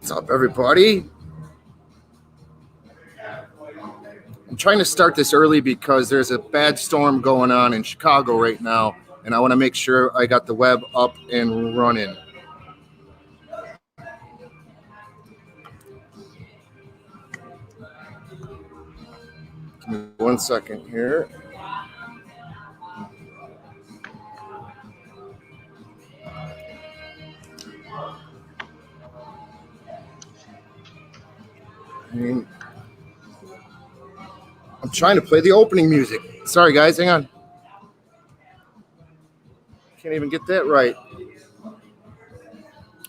What's up, everybody? I'm trying to start this early because there's a bad storm going on in Chicago right now, and I want to make sure I got the web up and running. Give me 1 second here. I'm trying to play the opening music. Sorry, guys, hang on. Can't even get that right.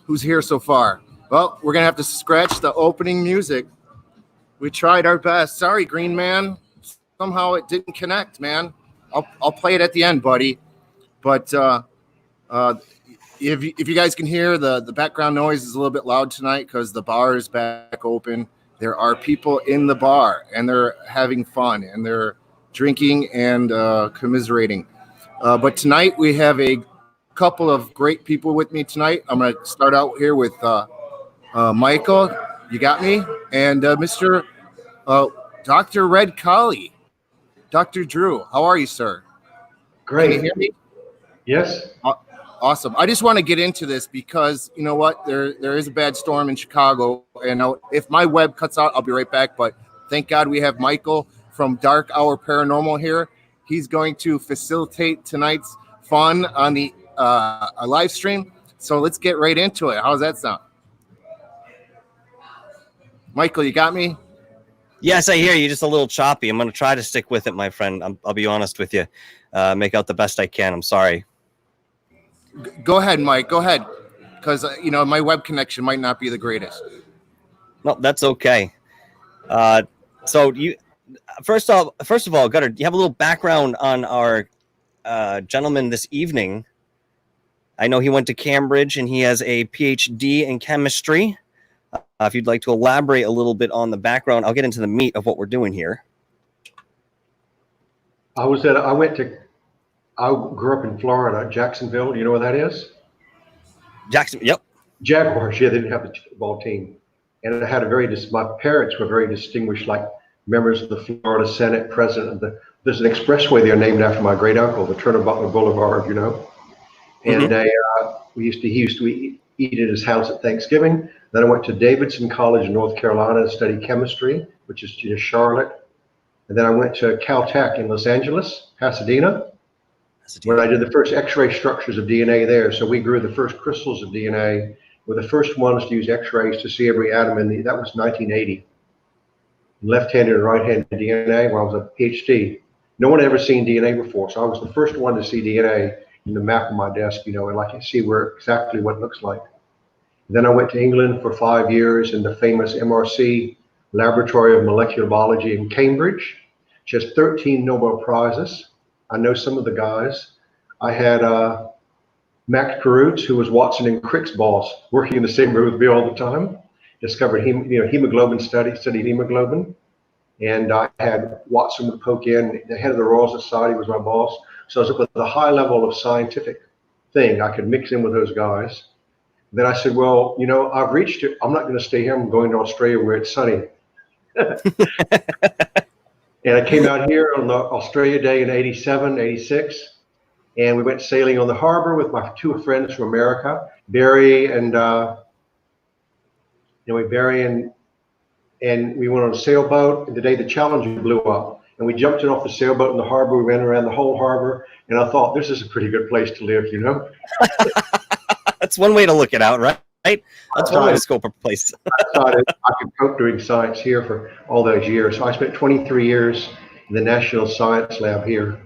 Who's here so far? Well, we're going to have to scratch the opening music. We tried our best. Sorry, Green Man. Somehow it didn't connect, man. I'll play it at the end, buddy. But if you guys can hear, the background noise is a little bit loud tonight because the bar is back open. There are people in the bar, and they're having fun, and they're drinking and commiserating. But tonight we have a couple of great people with me tonight. I'm going to start out here with Michael. You got me? And Mr. Dr. Red Collie. Dr. Drew, how are you, sir? Great. Can you hear me? Yes. Awesome. I just want to get into this because you know what? There is a bad storm in Chicago, and if my web cuts out, I'll be right back. But thank God we have Michael from Dark Hour Paranormal here. He's going to facilitate tonight's fun on the a live stream. So let's get right into it. How's that sound? Michael, you got me? Yes, I hear you. Just a little choppy. I'm going to try to stick with it, my friend. I'll be honest with you. Make out the best I can. I'm sorry. Go ahead, Mike. Go ahead. Because, my web connection might not be the greatest. No, that's okay. So you, first of all, Gutter, do you have a little background on our gentleman this evening? I know he went to Cambridge and he has a Ph.D. in chemistry. If you'd like to elaborate a little bit on the background, I'll get into the meat of what we're doing here. I grew up in Florida, Jacksonville. Do you know where that is? Jackson, yep. Jaguars. Yeah, they didn't have the football team. And I had my parents were very distinguished, like members of the Florida Senate, president of there's an expressway there named after my great uncle, the Turner Butler Boulevard, And he used to eat at his house at Thanksgiving. Then I went to Davidson College in North Carolina and studied chemistry, which is in Charlotte. And then I went to Caltech in Los Angeles, Pasadena, where I did the first X-ray structures of DNA there. So we grew the first crystals of DNA. We're the first ones to use X-rays to see every atom that was 1980. Left-handed and right-handed DNA when I was a Ph.D. No one had ever seen DNA before, so I was the first one to see DNA in the map on my desk, and I can see exactly what it looks like. Then I went to England for 5 years in the famous MRC Laboratory of Molecular Biology in Cambridge, which has 13 Nobel Prizes. I know some of the guys. I had Max Perutz, who was Watson and Crick's boss, working in the same room with me all the time. Discovered hemoglobin studied hemoglobin. And I had Watson would poke in. The head of the Royal Society was my boss. So I was with a high level of scientific thing. I could mix in with those guys. Then I said, well, I've reached it. I'm not going to stay here. I'm going to Australia where it's sunny. And I came out here on the Australia Day in 87, 86. And we went sailing on the harbor with my two friends from America, Barry and and we went on a sailboat. And the day the Challenger blew up, and we jumped in off the sailboat in the harbor. We ran around the whole harbor, and I thought, this is a pretty good place to live, That's one way to look it out, right? That's one way to scope a place. I thought I could cope doing science here for all those years. So I spent 23 years in the National Science Lab here.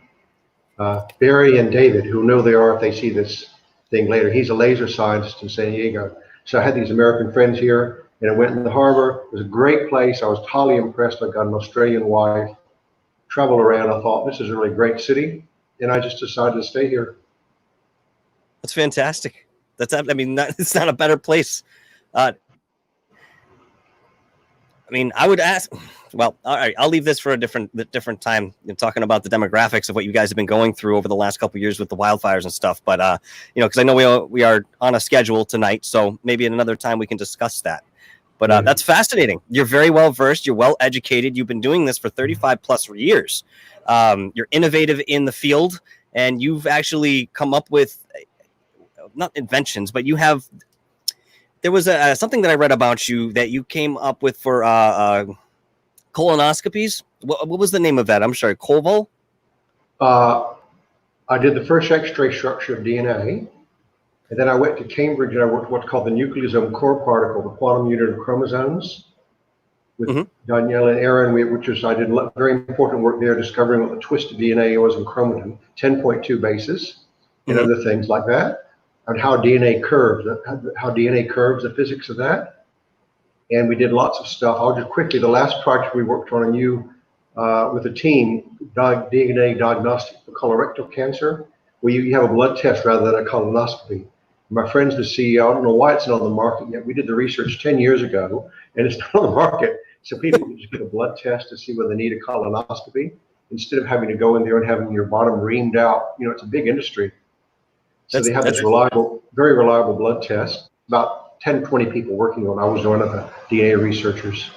Barry and David, who know they are if they see this thing later, he's a laser scientist in San Diego. So I had these American friends here, and I went in the harbor. It was a great place. I was highly impressed. I got an Australian wife, traveled around. I thought, this is a really great city, and I just decided to stay here. That's fantastic. It's not a better place. I would ask. Well, all right, I'll leave this for a different time. Talking about the demographics of what you guys have been going through over the last couple of years with the wildfires and stuff. But because I know we are on a schedule tonight, so maybe at another time we can discuss that. But that's fascinating. You're very well versed. You're well educated. You've been doing this for 35 plus years. You're innovative in the field, and you've actually come up with not inventions, but you have. There was something that I read about you that you came up with for colonoscopies. What was the name of that? I'm sorry, Colville? I did the first X-ray structure of DNA, and then I went to Cambridge and I worked what's called the nucleosome core particle, the quantum unit of chromosomes, with Danielle and Aaron, I did very important work there, discovering what the twist of DNA was in chromatin, 10.2 bases, and other things like that. And how DNA curves, the physics of that. And we did lots of stuff. I'll just quickly, the last project we worked on with a team, DNA diagnostic for colorectal cancer, where you have a blood test rather than a colonoscopy. My friend's the CEO. I don't know why it's not on the market yet. We did the research 10 years ago, and it's not on the market. So people can just get a blood test to see whether they need a colonoscopy instead of having to go in there and having your bottom reamed out. It's a big industry. So they have this very reliable blood test, about 10, 20 people working on it. I was one of the DNA researchers.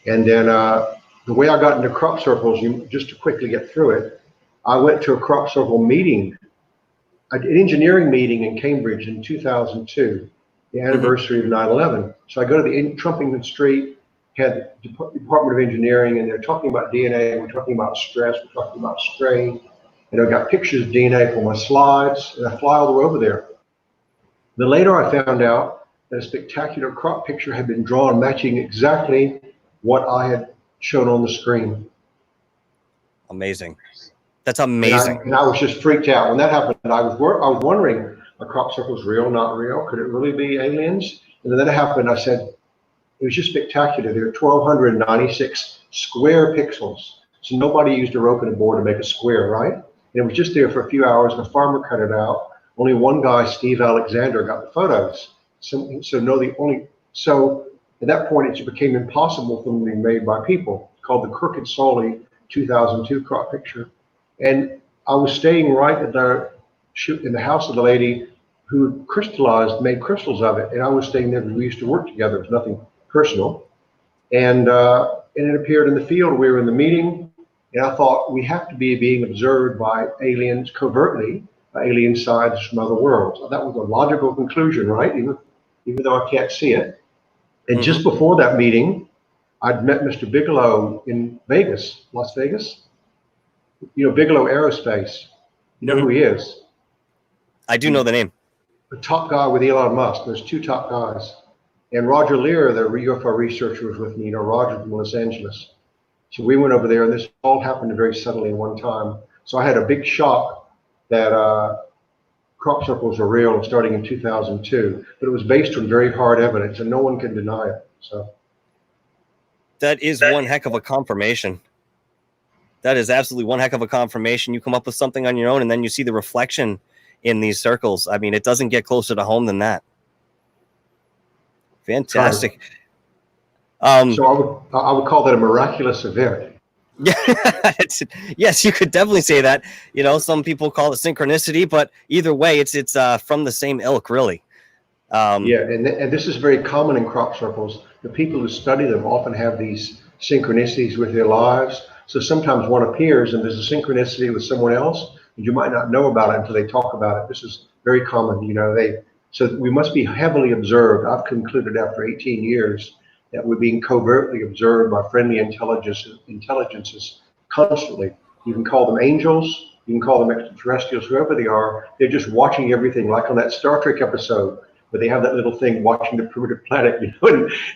And then the way I got into crop circles, just to quickly get through it, I went to a crop circle meeting, an engineering meeting in Cambridge in 2002, the anniversary of 9/11. So I go to the Trumpington Street, had the Department of Engineering, and they're talking about DNA, we're talking about stress, we're talking about strain. And I got pictures of DNA for my slides, and I fly all the way over there. Then later I found out that a spectacular crop picture had been drawn matching exactly what I had shown on the screen. Amazing. That's amazing. And I was just freaked out. When that happened, I was wondering, are crop circles real, not real? Could it really be aliens? And then that happened, I said, it was just spectacular. There were 1,296 square pixels. So nobody used a rope and a board to make a square, right? And it was just there for a few hours, and the farmer cut it out. Only one guy, Steve Alexander, got the photos. So at that point, it became impossible for them to be made by people. It's called the Crooked Soley 2002 crop picture. And I was staying right in the house of the lady who made crystals of it. And I was staying there because we used to work together. It was nothing personal. And it appeared in the field. We were in the meeting. And I thought, we have to be being observed by aliens covertly, by alien signs from other worlds. That was a logical conclusion, right? Even though I can't see it. And just before that meeting, I'd met Mr. Bigelow in Vegas, Las Vegas. Bigelow Aerospace. You know who he is? I do know the name. The top guy with Elon Musk. There's two top guys. And Roger Lear, the UFO researcher, was with me. Roger from Los Angeles. So we went over there, and this all happened very subtly in one time. So I had a big shock that crop circles are real starting in 2002, but it was based on very hard evidence, and no one can deny it. So that is one heck of a confirmation. That is absolutely one heck of a confirmation. You come up with something on your own, and then you see the reflection in these circles. I mean, it doesn't get closer to home than that. Fantastic. So I would call that a miraculous event. Yeah, yes, you could definitely say that. Some people call it synchronicity, but either way, it's from the same ilk, really. And this is very common in crop circles. The people who study them often have these synchronicities with their lives. So sometimes one appears and there's a synchronicity with someone else, and you might not know about it until they talk about it. This is very common. So we must be heavily observed. I've concluded after 18 years that we're being covertly observed by friendly intelligences constantly. You can call them angels, you can call them extraterrestrials, whoever they are. They're just watching everything, like on that Star Trek episode, where they have that little thing watching the primitive planet, and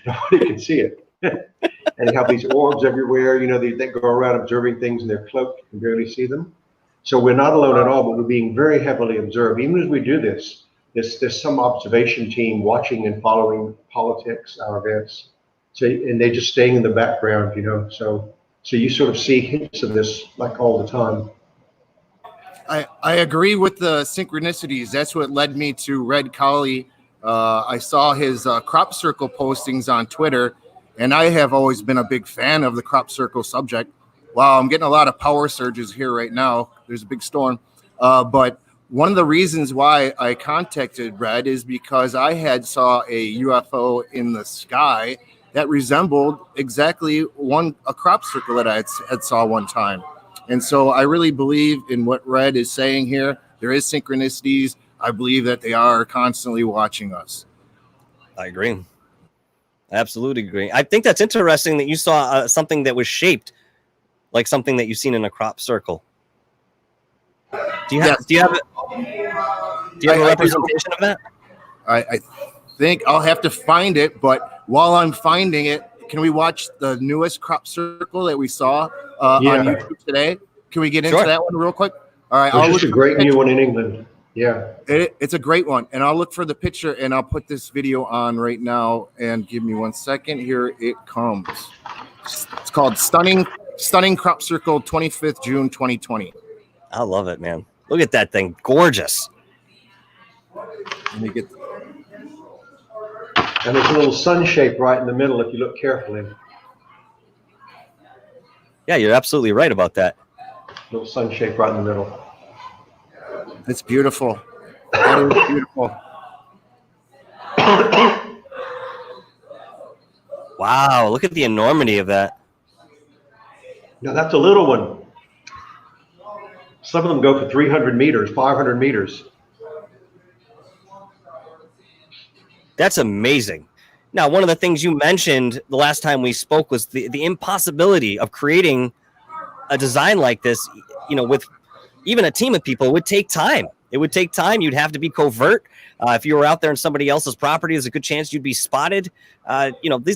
nobody can see it. And they have these orbs everywhere, they go around observing things in their cloak, you can barely see them. So we're not alone at all, but we're being very heavily observed. Even as we do this, there's some observation team watching and following politics, our events. So, and they're just staying in the background, so you sort of see hints of this like all the time. I agree with the synchronicities. That's what led me to Red Collie. I saw his crop circle postings on Twitter, and I have always been a big fan of the crop circle subject. Wow, I'm getting a lot of power surges here right now. There's a big storm. But one of the reasons why I contacted Red is because I had saw a UFO in the sky that resembled exactly a crop circle that I had saw one time. And so I really believe in what Red is saying here. There is synchronicities. I believe that they are constantly watching us. I agree. Absolutely agree. I think that's interesting that you saw something that was shaped like something that you've seen in a crop circle. Do you have a representation of that? I think I'll have to find it, but while I'm finding it, can we watch the newest crop circle that we saw on YouTube today? Can we get into that one real quick? All right. There's just a great new one in England. Yeah. It's a great one. And I'll look for the picture and I'll put this video on right now. And give me 1 second. Here it comes. It's called Stunning Crop Circle, 25th June 2020. I love it, man. Look at that thing. Gorgeous. Let me get. And there's a little sun shape right in the middle if you look carefully. Yeah, you're absolutely right about that. Little sun shape right in the middle. It's beautiful. That is beautiful. Wow, look at the enormity of that. Now that's a little one. Some of them go for 300 meters, 500 meters. That's amazing. Now, one of the things you mentioned the last time we spoke was the impossibility of creating a design like this, with even a team of people. It would take time. You'd have to be covert. If you were out there in somebody else's property, there's a good chance you'd be spotted.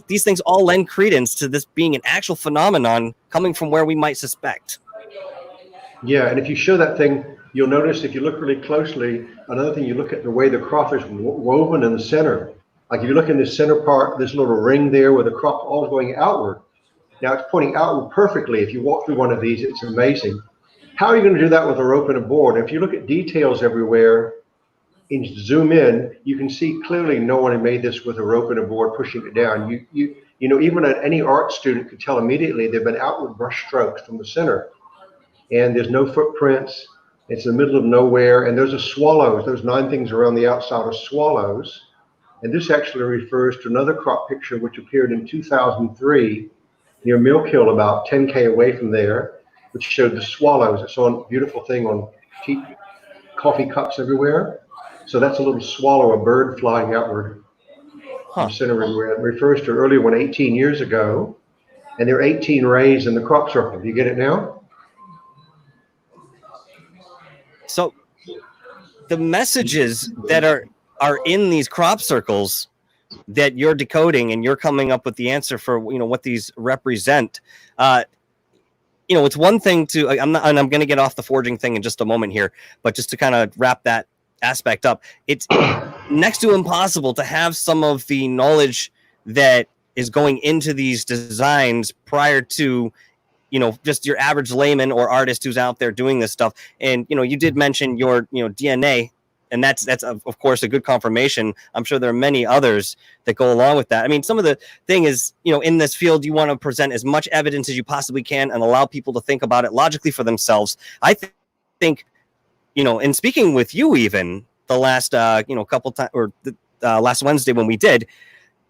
These things all lend credence to this being an actual phenomenon coming from where we might suspect. Yeah, and if you show that thing, you'll notice if you look really closely, another thing, you look at the way the crop is woven in the center. Like if you look in the center part, this little ring there where the crop all is going outward. Now it's pointing outward perfectly. If you walk through one of these, it's amazing. How are you going to do that with a rope and a board? If you look at details everywhere and zoom in, you can see clearly no one had made this with a rope and a board pushing it down. Even any art student could tell immediately they've been outward brush strokes from the center. And there's no footprints. It's in the middle of nowhere. And there's a swallows. Those 9 things around the outside are swallows. And this actually refers to another crop picture which appeared in 2003 near Millkill, about 10K away from there, which showed the swallows. It's on a beautiful thing on coffee cups everywhere. So that's a little swallow, a bird flying outward from the center everywhere. It refers to an earlier one 18 years ago. And there are 18 rays in the crop circle. Do you get it now? So the messages that are in these crop circles that you're decoding and you're coming up with the answer for what these represent. It's one thing to I'm going to get off the forging thing in just a moment here, but just to kind of wrap that aspect up, it's next to impossible to have some of the knowledge that is going into these designs prior to just your average layman or artist who's out there doing this stuff. And you did mention your DNA. And that's of course a good confirmation. I'm sure there are many others that go along with that. I mean, some of the thing is, in this field, you want to present as much evidence as you possibly can and allow people to think about it logically for themselves. I think, in speaking with you, even the last, couple times or last Wednesday when we did,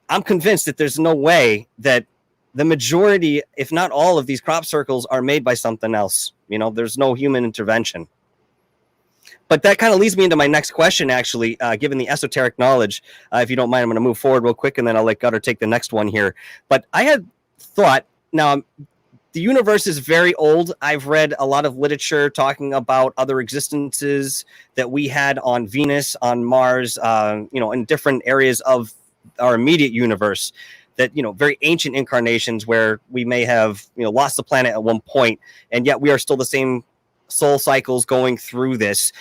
I'm convinced that there's no way that the majority, if not all of these crop circles are made by something else. There's no human intervention. But that kind of leads me into my next question, actually, given the esoteric knowledge. If you don't mind, I'm going to move forward real quick, and then I'll let Gutter take the next one here. But I had thought, now, the universe is very old. I've read a lot of literature talking about other existences that we had on Venus, on Mars, in different areas of our immediate universe. That, very ancient incarnations where we may have, lost the planet at one point, and yet we are still the same soul cycles going through this.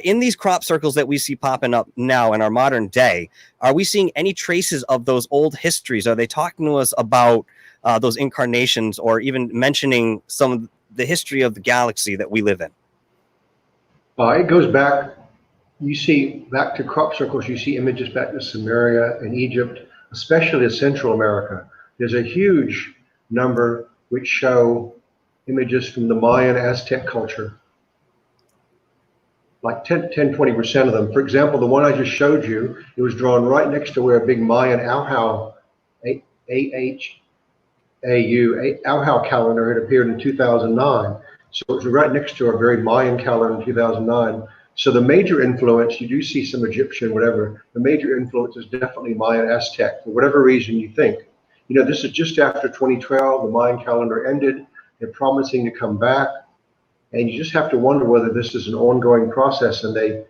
In these crop circles that we see popping up now in our modern day, are we seeing any traces of those old histories? Are they talking to us about those incarnations, or even mentioning some of the history of the galaxy that we live in? It goes back, you see, back to crop circles, you see images back to Sumeria and Egypt, especially in Central America. There's a huge number which show images from the Mayan Aztec culture, like 10-20% of them. For example, the one I just showed you, it was drawn right next to where a big Mayan owl Auhau calendar had appeared in 2009. So it was right next to a very Mayan calendar in 2009. So the major influence, you do see some Egyptian, whatever, the major influence is definitely Mayan Aztec, for whatever reason you think. You know, this is just after 2012, the Mayan calendar ended, they're promising to come back, and you just have to wonder whether this is an ongoing process. And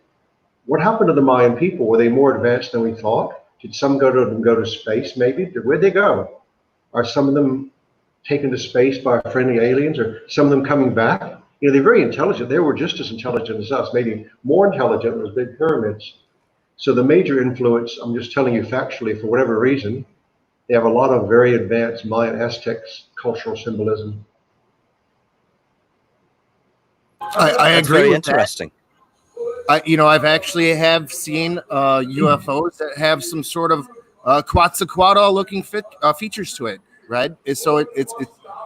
what happened to the Mayan people? Were they more advanced than we thought? Did some go to space maybe? Where'd they go? Are some of them taken to space by friendly aliens, or some of them coming back? You know, they're very intelligent. They were just as intelligent as us, maybe more intelligent than those big pyramids. So the major influence, I'm just telling you factually, for whatever reason, they have a lot of very advanced Mayan Aztecs cultural symbolism. I That's agree very with interesting. that. I've actually have seen UFOs that have some sort of Quetzalcoatl looking features to it, right? It's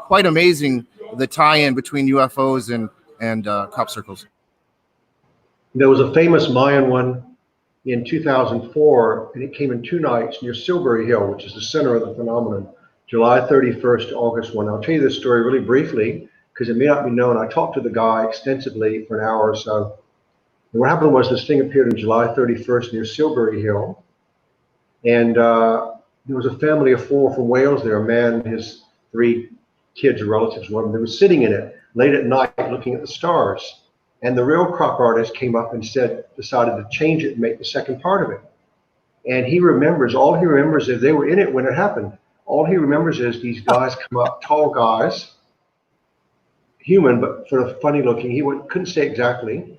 quite amazing, the tie-in between UFOs and crop circles. There was a famous Mayan one in 2004, and it came in 2 nights near Silbury Hill, which is the center of the phenomenon, July 31st to August 1. I'll tell you this story really briefly, because it may not be known. I talked to the guy extensively for an hour or so. And what happened was this thing appeared on July 31st near Silbury Hill. And there was a family of 4 from Wales there, a man and his 3 kids or relatives, one of them. They were sitting in it late at night looking at the stars. And the real crop artist came up and decided to change it and make the second part of it. And all he remembers is they were in it when it happened. All he remembers is these guys come up, tall guys, human, but sort of funny looking. He couldn't say exactly.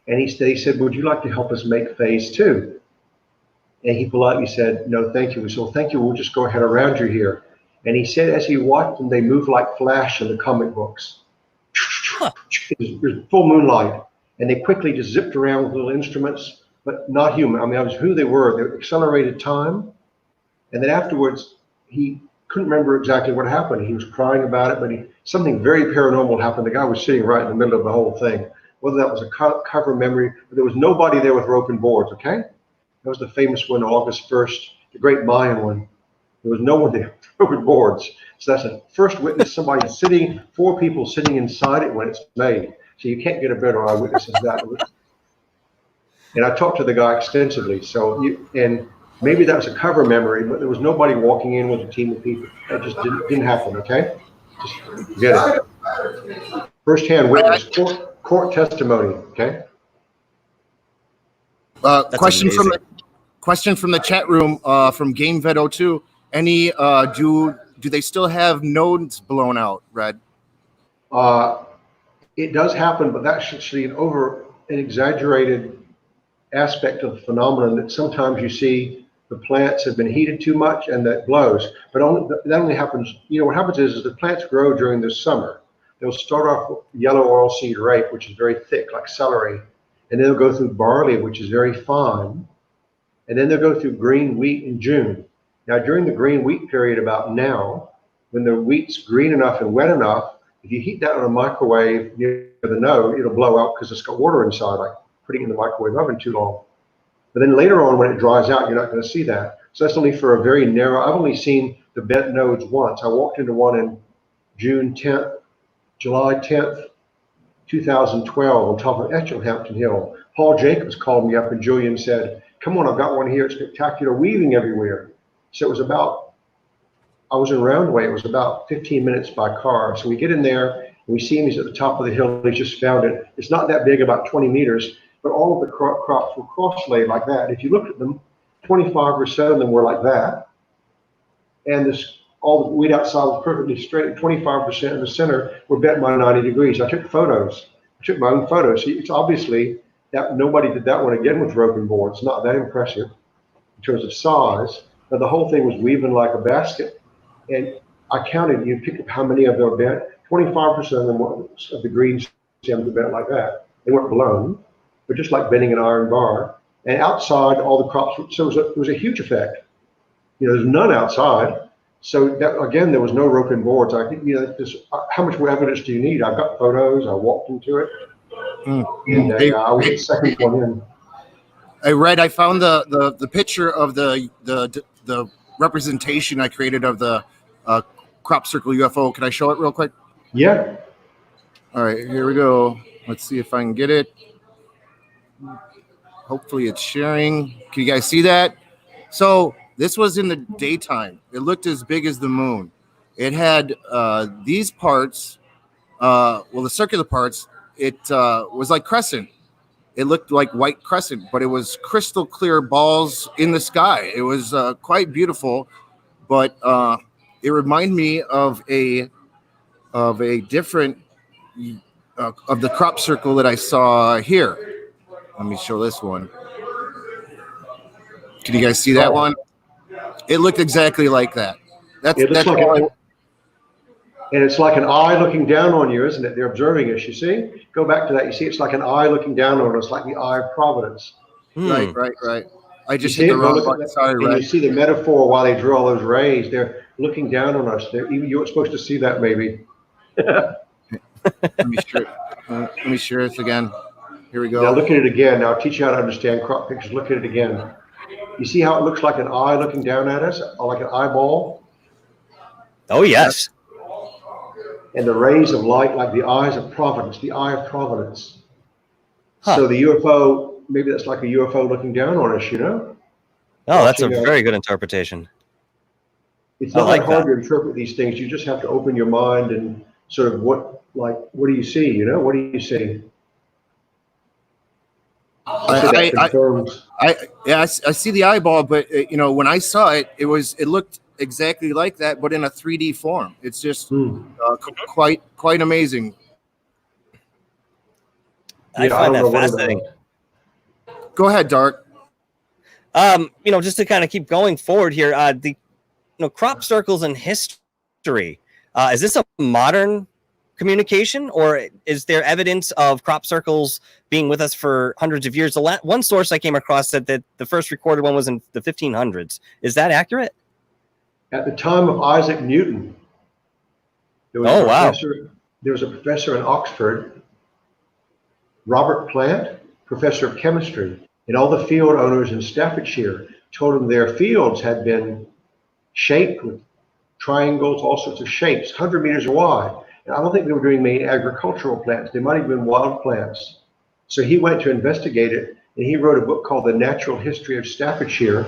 And he said, would you like to help us make phase 2? And he politely said, no, thank you. We said, well, thank you. We'll just go ahead around you here. And he said, as he watched them, they moved like Flash in the comic books. It was full moonlight. And they quickly just zipped around with little instruments, but not human. I mean, that was who they were. They accelerated time. And then afterwards, he couldn't remember exactly what happened. He was crying about it, but something very paranormal happened. The guy was sitting right in the middle of the whole thing. Whether that was a cover memory, but there was nobody there with rope and boards, okay? That was the famous one, August 1st, the great Mayan one. There was no one there with rope and boards. So that's a first witness, somebody 4 people sitting inside it when it's made. So you can't get a better eyewitness than that. And I talked to the guy extensively. And maybe that was a cover memory, but there was nobody walking in with a team of people. That just didn't happen, okay? Just get it. First-hand witness, court testimony, okay? Question from the chat room from GameVet02. Any do they still have nodes blown out, Red? It does happen, but that's actually an exaggerated aspect of the phenomenon that sometimes you see the plants have been heated too much and that blows. But that only happens, what happens is the plants grow during the summer. They'll start off with yellow oilseed rape, which is very thick, like celery. And then they'll go through barley, which is very fine. And then they'll go through green wheat in June. Now, during the green wheat period about now, when the wheat's green enough and wet enough, if you heat that on a microwave near the node, it'll blow out because it's got water inside, like putting it in the microwave oven too long. But then later on, when it dries out, you're not going to see that. So that's only for a very narrow, I've only seen the bent nodes once. I walked into one in July 10th, 2012 on top of Etchinghampton Hill. Paul Jacobs called me up and Julian said, come on, I've got one here. It's spectacular, weaving everywhere. So I was in Roundway. It was about 15 minutes by car. So we get in there and we see him. He's at the top of the hill. He just found it. It's not that big, about 20 meters, but all of the crops were cross-laid like that. If you looked at them, 25% of them were like that. And all the wheat outside was perfectly straight. 25% in the center were bent by 90 degrees. I took photos. I took my own photos. It's obviously that nobody did that one again with rope and board. It's not that impressive in terms of size, but the whole thing was weaving like a basket. And I counted, you pick up how many of them were bent. 25% of them of the green stems were bent like that. They weren't blown, but just like bending an iron bar. And outside, all the crops, so it was a huge effect. There's none outside. So that, again, there was no rope and boards. I think, how much more evidence do you need? I've got photos. I walked into it. And I was the second one in. I read. I found the picture of the representation I created of the crop circle UFO. Can I show it real quick? Yeah. All right, here we go. Let's see if I can get it. Hopefully it's sharing. Can you guys see that? So this was in the daytime. It looked as big as the moon. It had these parts, the circular parts. It was like crescent. It looked like white crescent, but it was crystal clear balls in the sky. It was quite beautiful, but it reminded me of a different of the crop circle that I saw here. Let me show this one. Can you guys see that one? It looked exactly like that. That's all and it's like an eye looking down on you, isn't it? They're observing us, you see? Go back to that. You see, it's like an eye looking down on us, like the eye of providence. Right. I just hit the wrong button. Sorry, and you see the metaphor while they draw those rays. They're looking down on us. Even you weren't supposed to see that, maybe. Let me share this again. Here we go. Now look at it again. Now I'll teach you how to understand crop pictures. Look at it again. You see how it looks like an eye looking down at us, or like an eyeball? Oh, yes. And the rays of light like the eyes of providence, the eye of providence. Huh. So the UFO, maybe that's like a UFO looking down on us, you know? Oh, that's a very good interpretation. It's not hard to interpret these things. You just have to open your mind and sort of what do you see, you know? What do you see? I see the eyeball, but when I saw it, it looked exactly like that, but in a 3D form. It's just quite amazing. I find that fascinating. Go ahead, Dark. Just to kind of keep going forward here, the crop circles in history. Is this a modern communication, or is there evidence of crop circles being with us for hundreds of years? One source I came across said that the first recorded one was in the 1500s. Is that accurate? At the time of Isaac Newton, there was a professor in Oxford, Robert Plant, professor of chemistry, and all the field owners in Staffordshire told him their fields had been shaped with triangles, all sorts of shapes, 100 meters wide. And I don't think they were doing many agricultural plants. They might have been wild plants. So he went to investigate it, and he wrote a book called The Natural History of Staffordshire.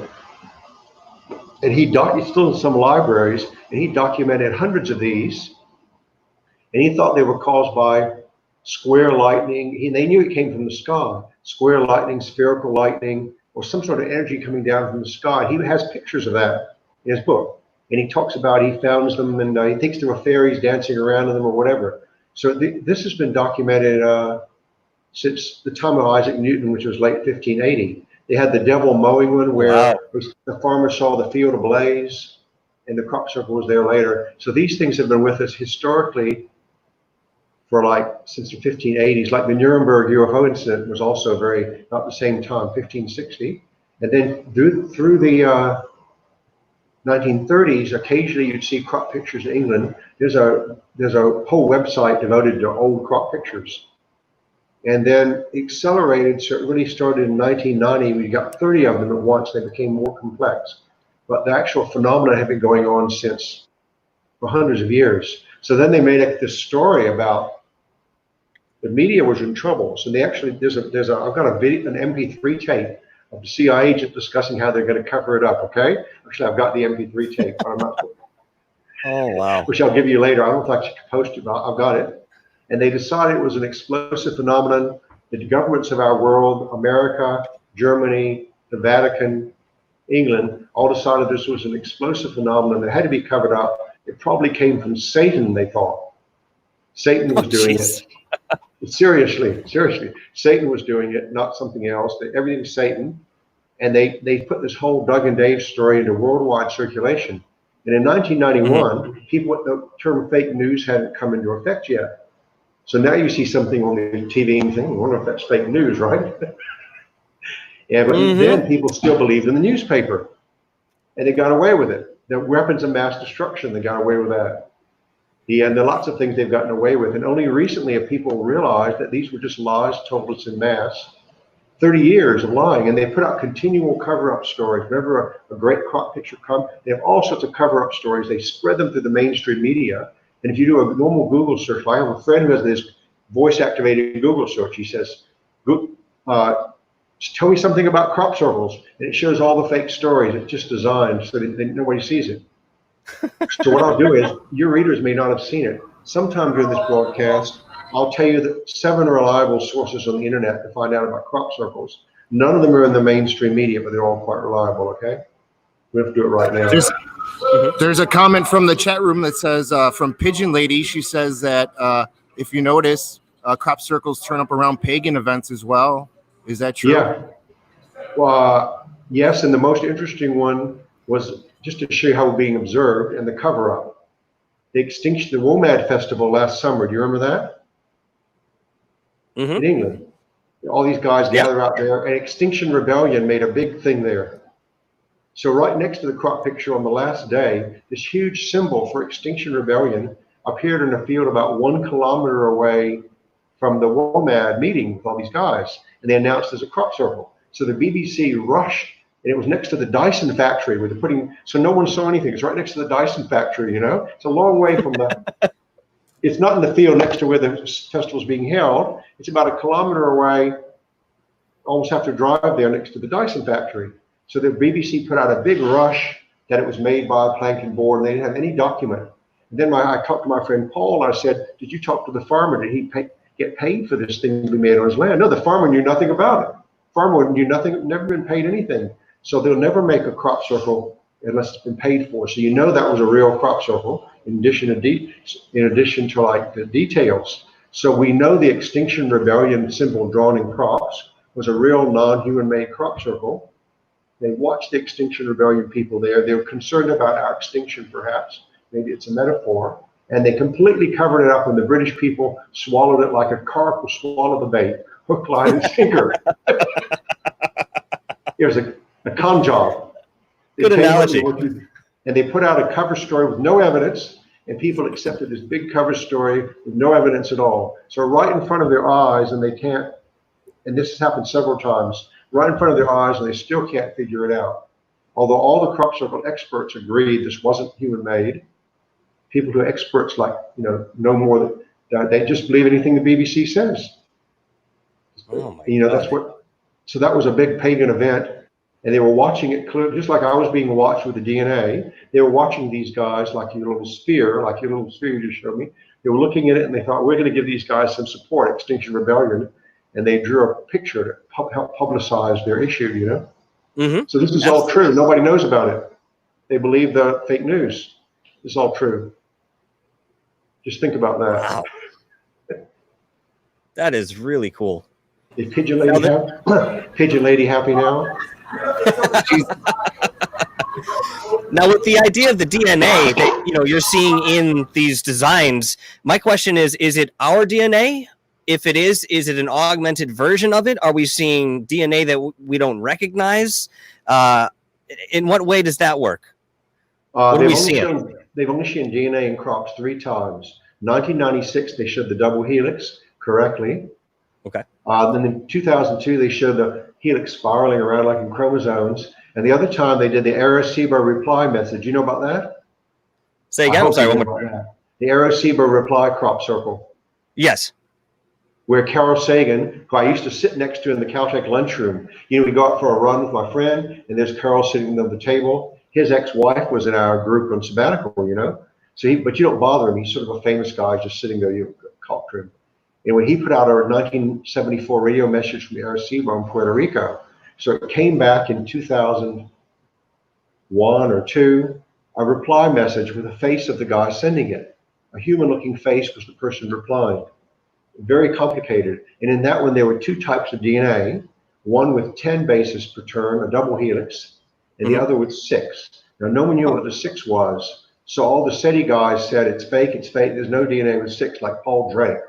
And it's still in some libraries, and he documented hundreds of these. And he thought they were caused by square lightning. They knew it came from the sky. Square lightning, spherical lightning, or some sort of energy coming down from the sky. He has pictures of that in his book. And he talks about he founds them, and he thinks there were fairies dancing around in them or whatever. So this has been documented since the time of Isaac Newton, which was late 1580. They had the devil mowing one where the farmer saw the field ablaze, and the crop circle was there later. So these things have been with us historically for since the 1580s. Like the Nuremberg UFO incident was also about the same time, 1560. And then through the 1930s, occasionally you'd see crop pictures in England. There's a whole website devoted to old crop pictures. And then accelerated, so it really started in 1990. We got 30 of them at once. They became more complex. But the actual phenomena have been going on for hundreds of years. So then they made up this story about the media was in trouble. So they actually, I've got an MP3 tape of the CIA agent discussing how they're going to cover it up, okay? Actually, I've got the MP3 tape, but I'm not. Oh, wow. Which I'll give you later. I don't know if I should post it, but I've got it. And they decided it was an explosive phenomenon. The governments of our world, America, Germany, the Vatican, England, all decided this was an explosive phenomenon that had to be covered up. It probably came from Satan, they thought. Satan was doing it. Seriously, Satan was doing it, not something else. Everything's Satan. And they put this whole Doug and Dave story into worldwide circulation. And in 1991, the term fake news hadn't come into effect yet. So now you see something on the TV and think, I wonder if that's fake news, right? Yeah, but then people still believed in the newspaper. And they got away with it. The weapons of mass destruction, they got away with that. And there are lots of things they've gotten away with. And only recently have people realized that these were just lies told us in mass. 30 years of lying, and they put out continual cover-up stories. Whenever a great crop picture comes, they have all sorts of cover-up stories. They spread them through the mainstream media. And if you do a normal Google search, I have a friend who has this voice-activated Google search. He says, tell me something about crop circles, and it shows all the fake stories. It's just designed so that nobody sees it. So what I'll do is, your readers may not have seen it. Sometime during this broadcast, I'll tell you that 7 reliable sources on the internet to find out about crop circles. None of them are in the mainstream media, but they're all quite reliable, okay? We have to do it right now. There's a comment from the chat room that says, from Pigeon Lady, she says that if you notice, crop circles turn up around pagan events as well. Is that true? Yeah. Well, yes, and the most interesting one was just to show you how we're being observed and the cover-up. The extinction, the WOMAD festival last summer, do you remember that? In England. All these guys gather out there, and Extinction Rebellion made a big thing there. So right next to the crop picture on the last day, this huge symbol for Extinction Rebellion appeared in a field about 1 kilometer away from the WOMAD meeting with all these guys, and they announced there's a crop circle. So the BBC rushed, and it was next to the Dyson factory where they're putting, so no one saw anything. It's right next to the Dyson factory, you know? It's a long way from the, it's not in the field next to where the festival's being held. It's about 1 kilometer away, almost have to drive there next to the Dyson factory. So the BBC put out a big rush that it was made by a planking board, and they didn't have any document. And then I talked to my friend Paul, and I said, did you talk to the farmer? Did he get paid for this thing to be made on his land? No, the farmer knew nothing about it. Farmer knew nothing, never been paid anything. So they'll never make a crop circle unless it's been paid for. So you know that was a real crop circle, in addition to like the details. So we know the Extinction Rebellion symbol drawn in crops was a real non-human made crop circle. They watched the Extinction Rebellion people there. They were concerned about our extinction, perhaps. Maybe it's a metaphor. And they completely covered it up, and the British people swallowed it like a carp will swallow the bait, hook, line, and sinker. It was a con job. Good analogy. And they put out a cover story with no evidence, and people accepted this big cover story with no evidence at all. So right in front of their eyes, and they can't, and this has happened several times, right in front of their eyes, and they still can't figure it out. Although all the crop circle experts agreed this wasn't human made, people who are experts, like, know more that they just believe anything the BBC says. Oh my God. God. That's what, so that was a big pagan event, and they were watching it clearly, just like I was being watched with the DNA. They were watching these guys like your little sphere, you just showed me. They were looking at it, and they thought, we're going to give these guys some support, Extinction Rebellion, and they drew a picture to help publicize their issue, So this is all true. Nobody knows about it. They believe the fake news. This is all true. Just think about that. Wow. That is really cool. Is Pigeon Lady happy? Pigeon Lady happy now? Now, with the idea of the DNA that you're seeing in these designs, my question is it our DNA? If it is it an augmented version of it? Are we seeing DNA that we don't recognize? In what way does that work? What do we see? They've only shown DNA in crops 3 times. 1996, they showed the double helix correctly. Okay. Then in 2002, they showed the helix spiraling around like in chromosomes. And the other time, they did the Arecibo reply method. You know about that? Say again. I'm sorry. One more. The Arecibo reply crop circle. Yes. Where Carol Sagan, who I used to sit next to in the Caltech lunchroom, we go out for a run with my friend, and there's Carol sitting at the table. His ex-wife was in our group on sabbatical, So but you don't bother him. He's sort of a famous guy just sitting there, you talk to him. And when he put out our 1974 radio message from Arecibo in Puerto Rico, so it came back in 2001 or 2, a reply message with the face of the guy sending it. A human-looking face was the person replying. Very complicated. And in that one, there were 2 types of DNA, one with 10 bases per turn, a double helix, and the other with 6. Now, no one knew what the 6 was. So all the SETI guys said, it's fake, there's no DNA with 6, like Paul Drake.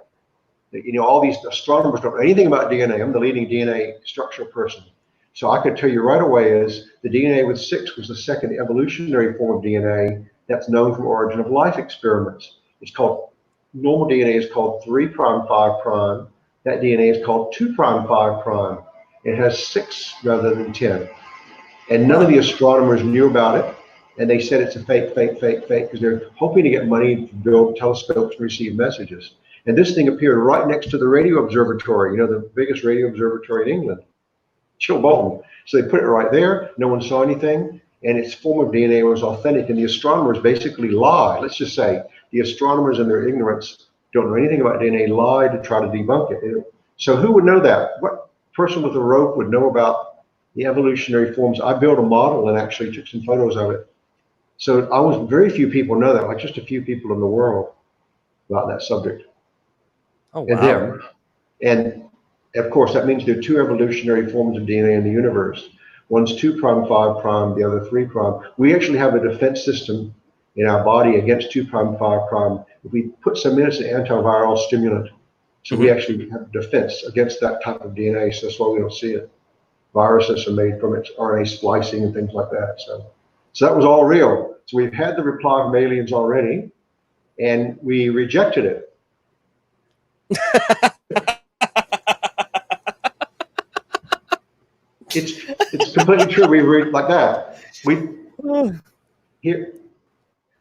All these astronomers don't know anything about DNA. I'm the leading DNA structural person. So I could tell you right away is the DNA with 6 was the second evolutionary form of DNA that's known from origin of life experiments. It's called, normal DNA is called 3' 5'. That DNA is called 2' 5'. It has 6 rather than 10. And none of the astronomers knew about it. And they said it's a fake, because they're hoping to get money to build telescopes and receive messages. And this thing appeared right next to the radio observatory, you know, the biggest radio observatory in England, Chilbolton. So they put it right there. No one saw anything. And its form of DNA was authentic. And the astronomers basically lied. Let's just say the astronomers in their ignorance don't know anything about DNA, lied to try to debunk it. So who would know that? What person with a rope would know about the evolutionary forms? I built a model and actually took some photos of it. So very few people know that, like just a few people in the world about that subject. Oh, wow. And of course, that means there are 2 evolutionary forms of DNA in the universe. One's 2', 5', the other 3'. We actually have a defense system in our body against 2', 5'. If we put some in, it's an antiviral stimulant. So we actually have defense against that type of DNA. So that's why we don't see it. Viruses are made from its RNA splicing and things like that. So that was all real. So we've had the reply from aliens already, and we rejected it. It's completely true. We read like that. We've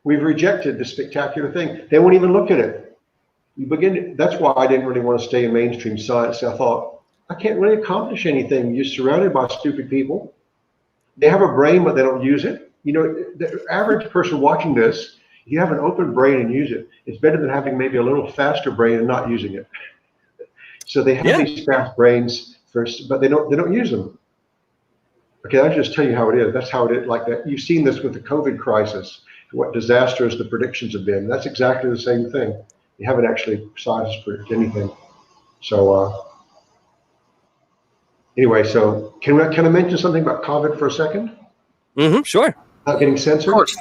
rejected the spectacular thing. They won't even look at it. That's why I didn't really want to stay in mainstream science. I thought, I can't really accomplish anything. You're surrounded by stupid people. They have a brain, but they don't use it. You know, the average person watching this, if you have an open brain and use it, it's better than having maybe a little faster brain and not using it. So they have these fast brains first, but they don't use them. Okay, I'll just tell you how it is. That's how it is, like that. You've seen this with the COVID crisis, what disasters the predictions have been. That's exactly the same thing. You haven't actually scientists predict anything. So anyway, so can I mention something about COVID for a second? Sure. Not getting censored? Of course.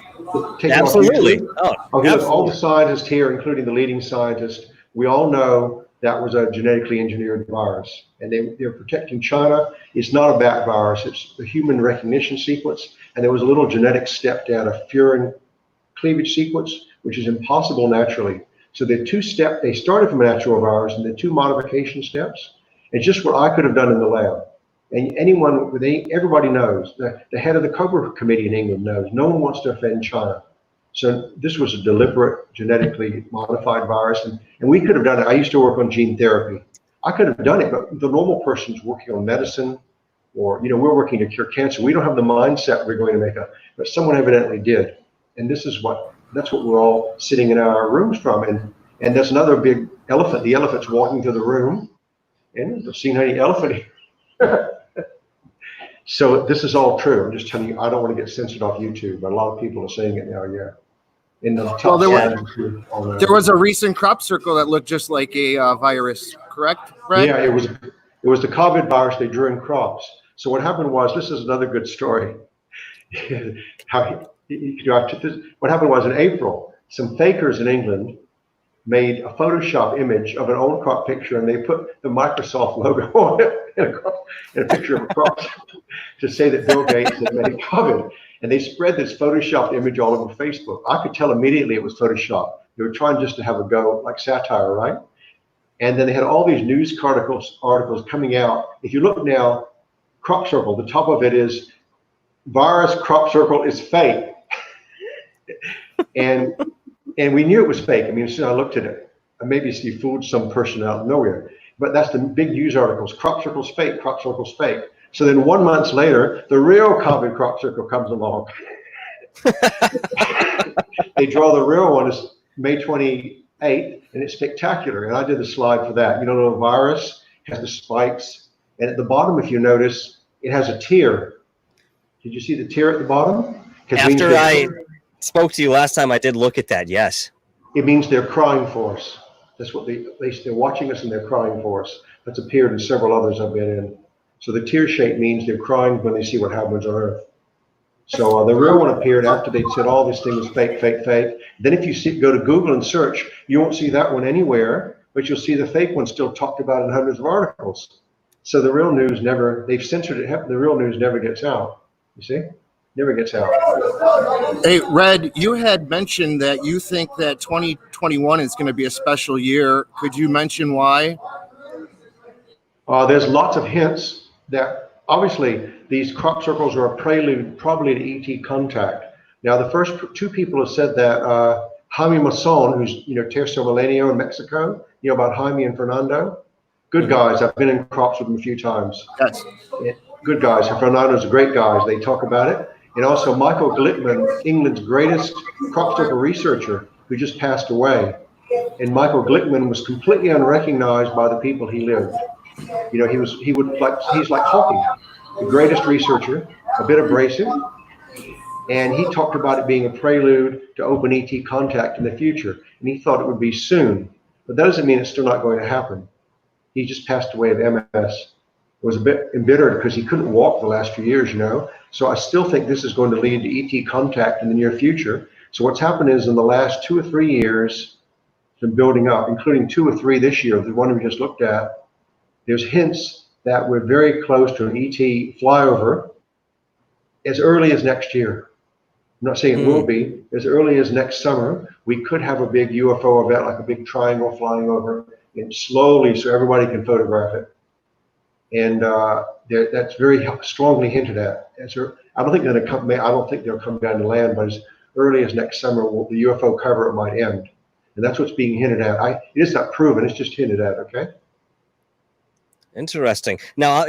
Absolutely. Okay, look, all the scientists here, including the leading scientists, we all know that was a genetically engineered virus. And they're protecting China. It's not a bat virus. It's the human recognition sequence. And there was a little genetic step down, a furin cleavage sequence, which is impossible naturally. So they're 2-step. They started from a natural virus, and the 2 modification steps. It's just what I could have done in the lab. And everybody knows, the head of the Cobra Committee in England knows, no one wants to offend China. So this was a deliberate genetically modified virus, and we could have done it. I used to work on gene therapy. I could have done it, but the normal person's working on medicine, or, you know, we're working to cure cancer. We don't have the mindset we're going to make but someone evidently did. And that's what we're all sitting in our rooms from. And there's another big elephant. The elephant's walking through the room, and I've seen any elephant here. So this is all true. I'm just telling you, I don't want to get censored off YouTube, but a lot of people are saying it now, In the top there was a recent crop circle that looked just like a virus, correct, Brad? Yeah, it was the COVID virus they drew in crops. So what happened was, this is another good story. What happened was, in April, some fakers in England made a Photoshop image of an old crop picture, and they put the Microsoft logo on it in a picture of a crop to say that Bill Gates had made COVID. And they spread this Photoshopped image all over Facebook. I could tell immediately it was Photoshopped. They were trying just to have a go, like satire, right? And then they had all these news articles coming out. If you look now, crop circle, the top of it is virus crop circle is fake. and we knew it was fake. I mean, as soon as I looked at it, maybe you fooled some person out of nowhere. But that's the big news articles. Crop circle's fake, crop circle's fake. So then 1 month later, the real COVID crop circle comes along. They draw the real one as May 28th, and it's spectacular. And I did the slide for that. You know, the virus has the spikes. And at the bottom, if you notice, it has a tear. Did you see the tear at the bottom? After I spoke to you last time, I did look at that, yes. It means they're crying for us. That's what they're watching us and they're crying for us. That's appeared in several others I've been in. So the tear shape means they're crying when they see what happens on Earth. So the real one appeared after they said all this thing was fake, fake, fake. Then if you go to Google and search, you won't see that one anywhere, but you'll see the fake one still talked about in hundreds of articles. So the real news they've censored it. The real news never gets out. You see? Never gets out. Hey, Red, you had mentioned that you think that 2021 is going to be a special year. Could you mention why? There's lots of hints. that obviously these crop circles are a prelude probably to ET contact. Now, the first two people have said that, Jaime Mason, who's, Tercio Milenio in Mexico, about Jaime and Fernando. Good guys. I've been in crops with them a few times. Yes. Good guys. And Fernando's a great guy. They talk about it. And also Michael Glickman, England's greatest crop circle researcher, who just passed away. And Michael Glickman was completely unrecognized by the people he lived. He's like Hawking, the greatest researcher, a bit abrasive. And he talked about it being a prelude to open ET contact in the future. And he thought it would be soon. But that doesn't mean it's still not going to happen. He just passed away of MS. Was a bit embittered because he couldn't walk the last few years, So I still think this is going to lead to ET contact in the near future. So what's happened is in the last 2 or 3 years, it's been building up, including 2 or 3 this year, the one we just looked at. There's hints that we're very close to an ET flyover as early as next year. I'm not saying it will be. As early as next summer, we could have a big UFO event, like a big triangle flying over, and slowly so everybody can photograph it. And that's very strongly hinted at. I don't think they'll come down to land, but as early as next summer, the UFO cover might end. And that's what's being hinted at. It is not proven, it's just hinted at, okay? Interesting. Now,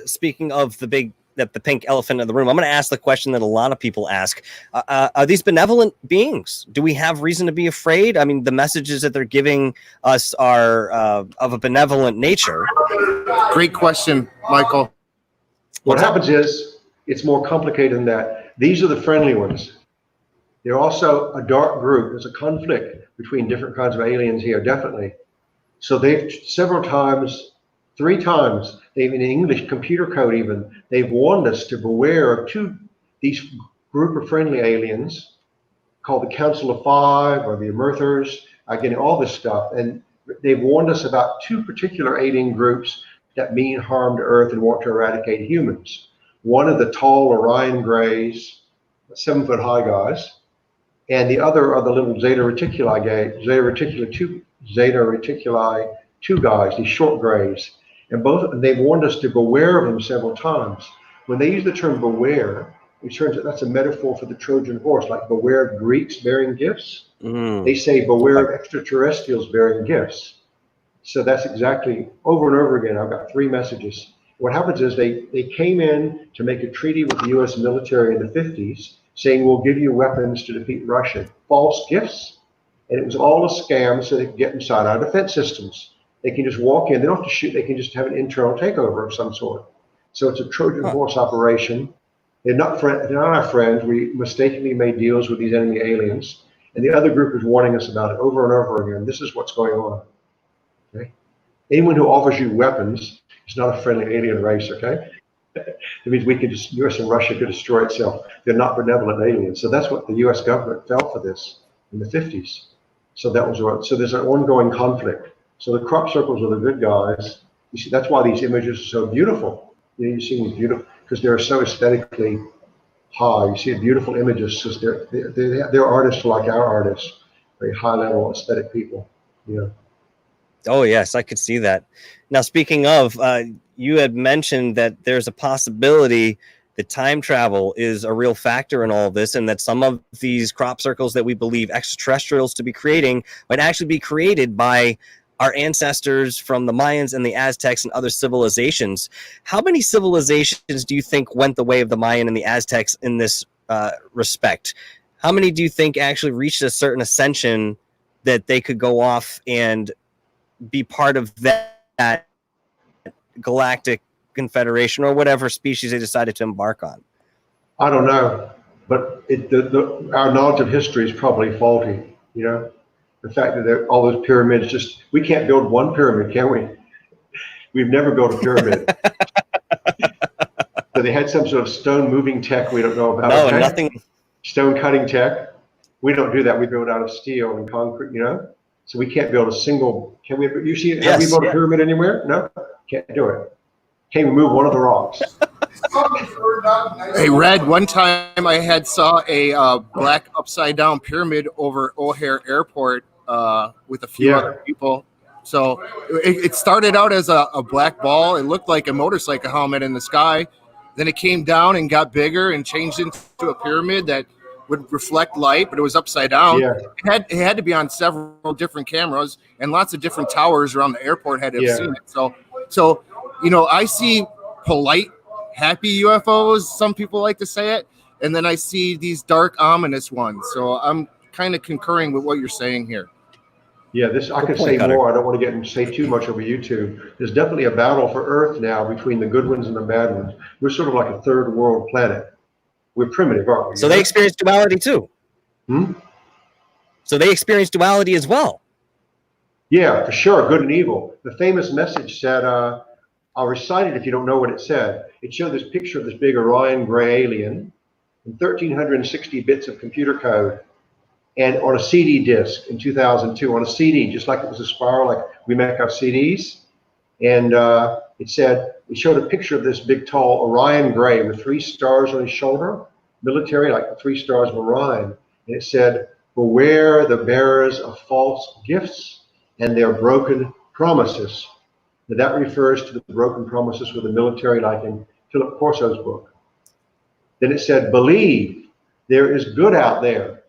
speaking of the pink elephant in the room, I'm going to ask the question that a lot of people ask. Are these benevolent beings? Do we have reason to be afraid? I mean, the messages that they're giving us are of a benevolent nature. Great question, Michael. What happens is, it's more complicated than that. These are the friendly ones. They're also a dark group. There's a conflict between different kinds of aliens here, definitely. So they've several times, 3 times, they've in English computer code even, they've warned us to beware of these group of friendly aliens called the Council of Five or the Emerthers, again, all this stuff. And they've warned us about 2 particular alien groups that mean harm to Earth and want to eradicate humans. One of the tall Orion Greys, 7-foot-high guys, and the other are the little Zeta Reticuli 2 guys, these short grays. And they've warned us to beware of them several times. When they use the term beware, it turns out that's a metaphor for the Trojan horse, like beware of Greeks bearing gifts. They say beware of extraterrestrials bearing gifts. So that's exactly, over and over again, I've got 3 messages. What happens is they came in to make a treaty with the US military in the 50s, saying we'll give you weapons to defeat Russia. False gifts. And it was all a scam so they could get inside our defense systems. They can just walk in, they don't have to shoot, they can just have an internal takeover of some sort. So it's a Trojan horse operation. They're not our friends. We mistakenly made deals with these enemy aliens. And the other group is warning us about it over and over again. This is what's going on. Okay? Anyone who offers you weapons is not a friendly alien race, okay? It means US and Russia could destroy itself. They're not benevolent aliens. So that's what the US government fell for this in the 50s. So there's an ongoing conflict. So the crop circles are the good guys. You see, that's why these images are so beautiful. You see these beautiful, because they're so aesthetically high. You see beautiful images, because they're artists like our artists, very high level aesthetic people. Oh yes, I could see that. Now, speaking of, you had mentioned that there's a possibility that time travel is a real factor in all of this, and that some of these crop circles that we believe extraterrestrials to be creating might actually be created by our ancestors from the Mayans and the Aztecs and other civilizations. How many civilizations do you think went the way of the Mayan and the Aztecs in this respect? How many do you think actually reached a certain ascension that they could go off and be part of that galactic confederation or whatever species they decided to embark on? I don't know, but our knowledge of history is probably faulty, The fact that all those pyramids, we can't build one pyramid, can we? We've never built a pyramid. So they had some sort of stone moving tech we don't know about. No, okay? Nothing. Stone cutting tech. We don't do that. We build out of steel and concrete, So we can't build a single, can we? You see, have we built a pyramid anywhere? No, can't do it. Can't even move one of the rocks. Hey, Red, one time I saw a black upside down pyramid over O'Hare Airport with a few other people. So it started out as a black ball. It looked like a motorcycle helmet in the sky. Then it came down and got bigger and changed into a pyramid that would reflect light, but it was upside down. Yeah. It had to be on several different cameras, and lots of different towers around the airport had to have seen it. So I see polite, happy UFOs, some people like to say it, and then I see these dark, ominous ones. So I'm kind of concurring with what you're saying here. Yeah, I could say more. I don't want to say too much over YouTube. There's definitely a battle for Earth now between the good ones and the bad ones. We're sort of like a third world planet. We're primitive, aren't we? So they experience duality too. So they experience duality as well. Yeah, for sure. Good and evil. The famous message said, I'll recite it if you don't know what it said. It showed this picture of this big Orion gray alien and 1,360 bits of computer code. And on a CD disc in 2002, on a CD, just like it was a spiral, like we make our CDs. And it showed a picture of this big, tall Orion gray with 3 stars on his shoulder, military, like the 3 stars of Orion. And it said, beware the bearers of false gifts and their broken promises. Now that refers to the broken promises with the military, like in Philip Corso's book. Then it said, believe there is good out there.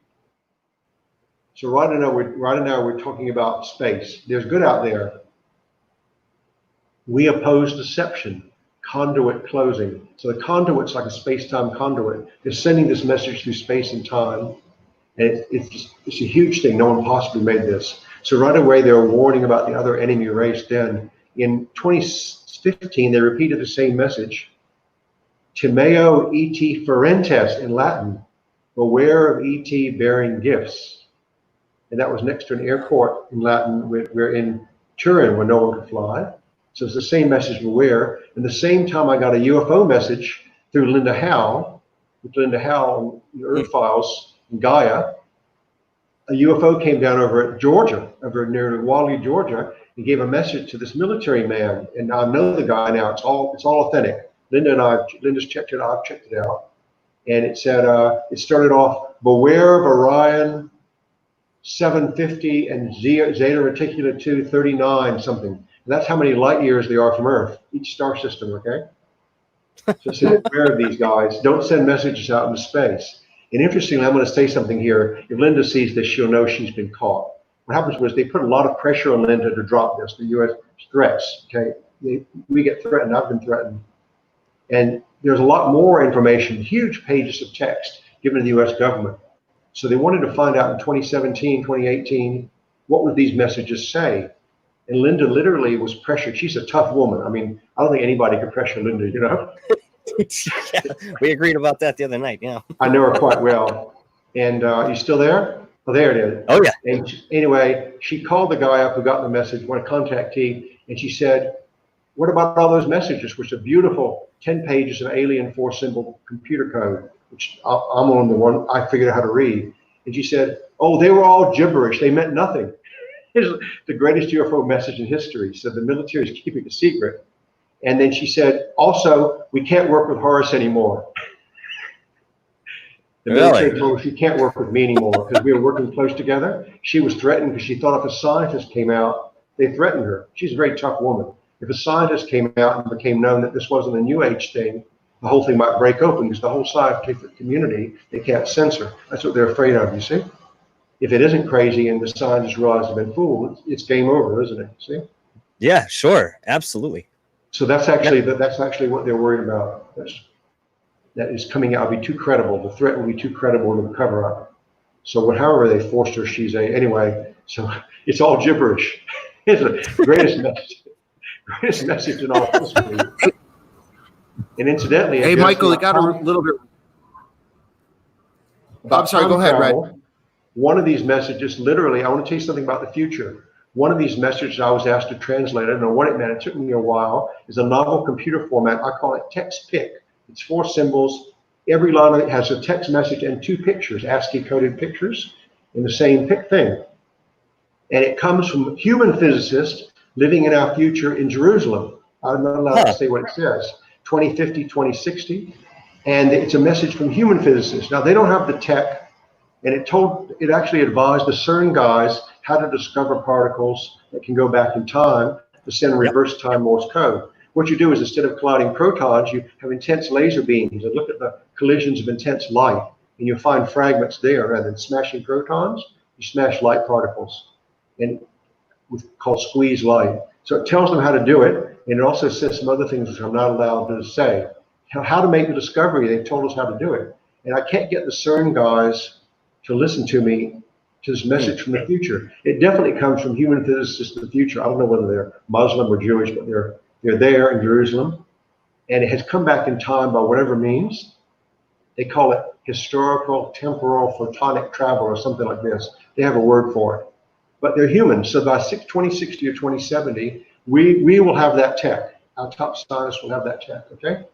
So right now we're talking about space. There's good out there. We oppose deception, conduit closing. So the conduit's like a space-time conduit. They're sending this message through space and time. And it's a huge thing. No one possibly made this. So right away they were warning about the other enemy race. Then in 2015 they repeated the same message. Timeo et ferentes in Latin. Beware of ET bearing gifts. And that was next to an airport in Latin. We're in Turin where no one could fly. So it's the same message, beware. And the same time I got a UFO message through Linda Howe, with Linda Howe on the Earth Files in Gaia. A UFO came down over at Georgia, over near Wally, Georgia, and gave a message to this military man. And I know the guy now. It's all authentic. Linda's checked it out. I've checked it out. And it said, it started off, beware of Orion 750 and Zeta Reticuli 239 something. And that's how many light years they are from Earth, each star system, okay? So beware of these guys. Don't send messages out into space. And interestingly, I'm going to say something here. If Linda sees this, she'll know she's been caught. What happens was they put a lot of pressure on Linda to drop this, the U.S. threats, okay? We get threatened. I've been threatened. And there's a lot more information, huge pages of text given to the U.S. government. So they wanted to find out in 2017, 2018, what would these messages say? And Linda literally was pressured. She's a tough woman. I mean, I don't think anybody could pressure Linda, you know? Yeah, we agreed about that the other night, yeah. I know her quite well. And you still there? Oh, there it is. Oh, yeah. And anyway, she called the guy up who got the message, one contactee, and she said, what about all those messages, which are beautiful 10 pages of alien 4-symbol computer code, which I'm on the one I figured out how to read. And she said, oh, they were all gibberish. They meant nothing. It's the greatest UFO message in history. So the military is keeping a secret. And then she said, also, we can't work with Horace anymore. The military told her she can't work with me anymore because we were working close together. She was threatened because she thought if a scientist came out, they threatened her. She's a very tough woman. If a scientist came out and became known that this wasn't a New Age thing, the whole thing might break open because the whole scientific community, they can't censor. That's what they're afraid of, you see? If it isn't crazy and the scientists realize they've been fooled, it's game over, isn't it? See? Yeah, sure. Absolutely. So that's actually what they're worried about. That is coming out, will be too credible. The threat will be too credible to cover up. So however they forced her, anyway, so it's all gibberish. It's the greatest message in all history. And incidentally, hey, Michael, it got a little bit. I'm sorry, go ahead, Red. One of these messages, literally, I want to tell you something about the future. One of these messages I was asked to translate, I don't know what it meant, it took me a while, is a novel computer format. I call it text pic. It's 4 symbols. Every line of it has a text message and 2 pictures, ASCII coded pictures, in the same thing. And it comes from human physicists living in our future in Jerusalem. I'm not allowed to say what it says. 2050, 2060. And it's a message from human physicists. Now, they don't have the tech And it actually advised the CERN guys how to discover particles that can go back in time to send reverse time Morse code. What you do is, instead of colliding protons, you have intense laser beams and look at the collisions of intense light, and you'll find fragments there. Rather than smashing protons, you smash light particles, and called squeeze light. So it tells them how to do it, and it also says some other things which I'm not allowed to say. How to make the discovery, they've told us how to do it. And I can't get the CERN guys to listen to me, to this message from the future. It definitely comes from human physicists of the future. I don't know whether they're Muslim or Jewish, but they're there in Jerusalem. And it has come back in time by whatever means. They call it historical temporal photonic travel or something like this. They have a word for it. But they're humans. So by 2060 or 2070, we will have that tech. Our top scientists will have that tech, okay?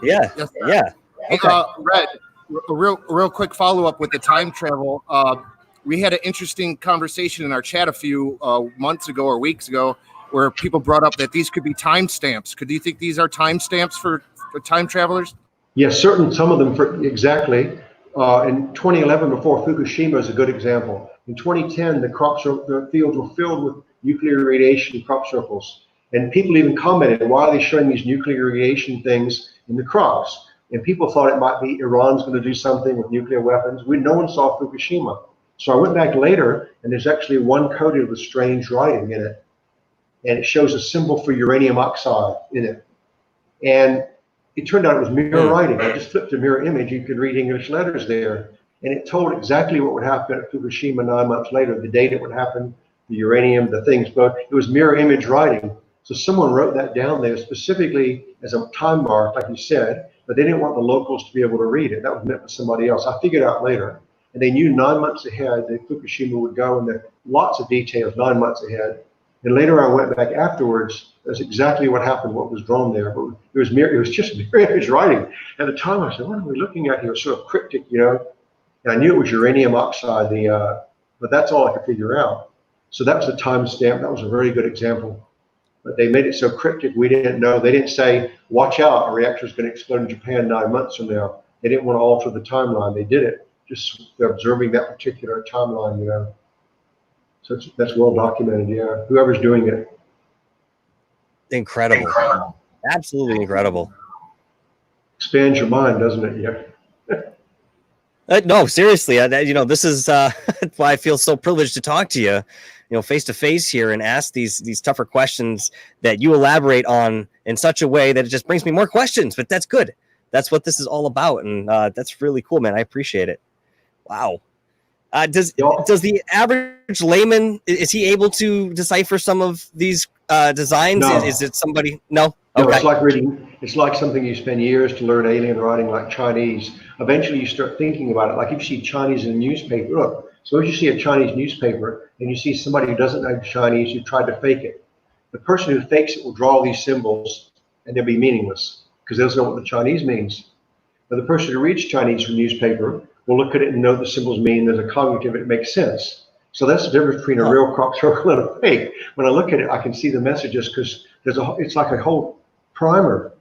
Yeah, Yes, yeah. Okay. Red, a real quick follow-up with the time travel. We had an interesting conversation in our chat a few months ago or weeks ago where people brought up that these could be timestamps. Do you think these are timestamps for time travelers? Yes, some of them, exactly. In 2011, before Fukushima, is a good example. In 2010, the fields were filled with nuclear radiation crop circles. And people even commented, why are they showing these nuclear radiation things in the crops? And people thought it might be Iran's going to do something with nuclear weapons. No one saw Fukushima. So I went back later, and there's actually one coated with strange writing in it. And it shows a symbol for uranium oxide in it. And it turned out it was mirror writing. I just flipped a mirror image. You could read English letters there. And it told exactly what would happen at Fukushima 9 months later, the date it would happen, the uranium, the things. But it was mirror image writing. So someone wrote that down there specifically as a time mark, like you said, but they didn't want the locals to be able to read it. That was meant for somebody else. I figured out later. And they knew 9 months ahead that Fukushima would go, and there lots of details 9 months ahead. And later I went back afterwards. That's exactly what happened, what was drawn there. But it was just mirror image writing. At the time I said, what are we looking at here? Sort of cryptic, you know. And I knew it was uranium oxide, but that's all I could figure out. So that was a timestamp. That was a very good example. But they made it so cryptic we didn't know. They didn't say, watch out, a reactor is going to explode in Japan 9 months from now. They didn't want to alter the timeline. They did it. Just they're observing that particular timeline, you know. So that's well documented, yeah. Whoever's doing it. Incredible. Absolutely incredible. Expands your mind, doesn't it? Yeah. No, seriously. This is why I feel so privileged to talk to you, face to face here and ask these tougher questions that you elaborate on in such a way that it just brings me more questions. But that's good. That's what this is all about, and that's really cool, man. I appreciate it. Wow. Does the average layman, is he able to decipher some of these designs? No. Is it somebody? No. No, Okay. it's like reading. It's like something you spend years to learn alien writing, like Chinese. Eventually, you start thinking about it. Like if you see Chinese in a newspaper, look. Suppose you see a Chinese newspaper and you see somebody who doesn't know Chinese who tried to fake it. The person who fakes it will draw these symbols, and they'll be meaningless because they don't know what the Chinese means. But the person who reads Chinese from newspaper will look at it and know what the symbols mean. There's a cognitive, it makes sense. So that's the difference between a real crop circle and a fake. When I look at it, I can see the messages because it's like a whole primer.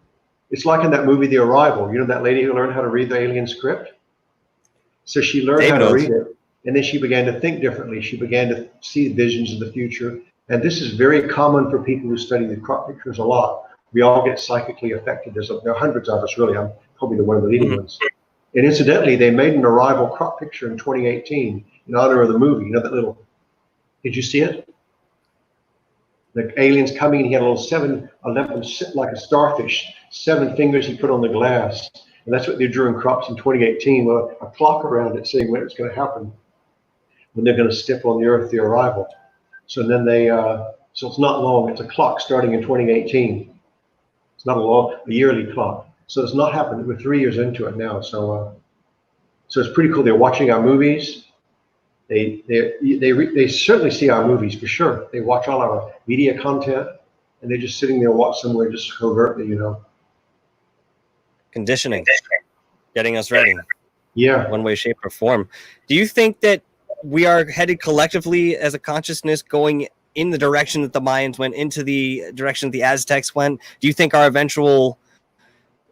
It's like in that movie, The Arrival. You know that lady who learned how to read the alien script? So she learned how to read it, and then she began to think differently. She began to see visions of the future. And this is very common for people who study the crop pictures a lot. We all get psychically affected. There are hundreds of us, really. I'm probably one of the leading ones. And incidentally, they made an Arrival crop picture in 2018 in honor of the movie. You know that little, did you see it? The alien's coming, and he had a little 7-11, like a starfish, 7 fingers he put on the glass. And that's what they drew in crops in 2018, with a clock around it saying when it's going to happen, when they're going to step on the earth, the arrival. So then so it's not long, it's a clock starting in 2018. It's not a yearly clock. So it's not happened. We're 3 years into it now. So it's pretty cool. They're watching our movies. They certainly see our movies for sure. They watch all our media content, and they're just sitting there watching somewhere just covertly, Conditioning, getting us ready. Yeah. One way, shape, or form. Do you think that we are headed collectively as a consciousness going in the direction that the Mayans went, into the direction that the Aztecs went? Do you think our eventual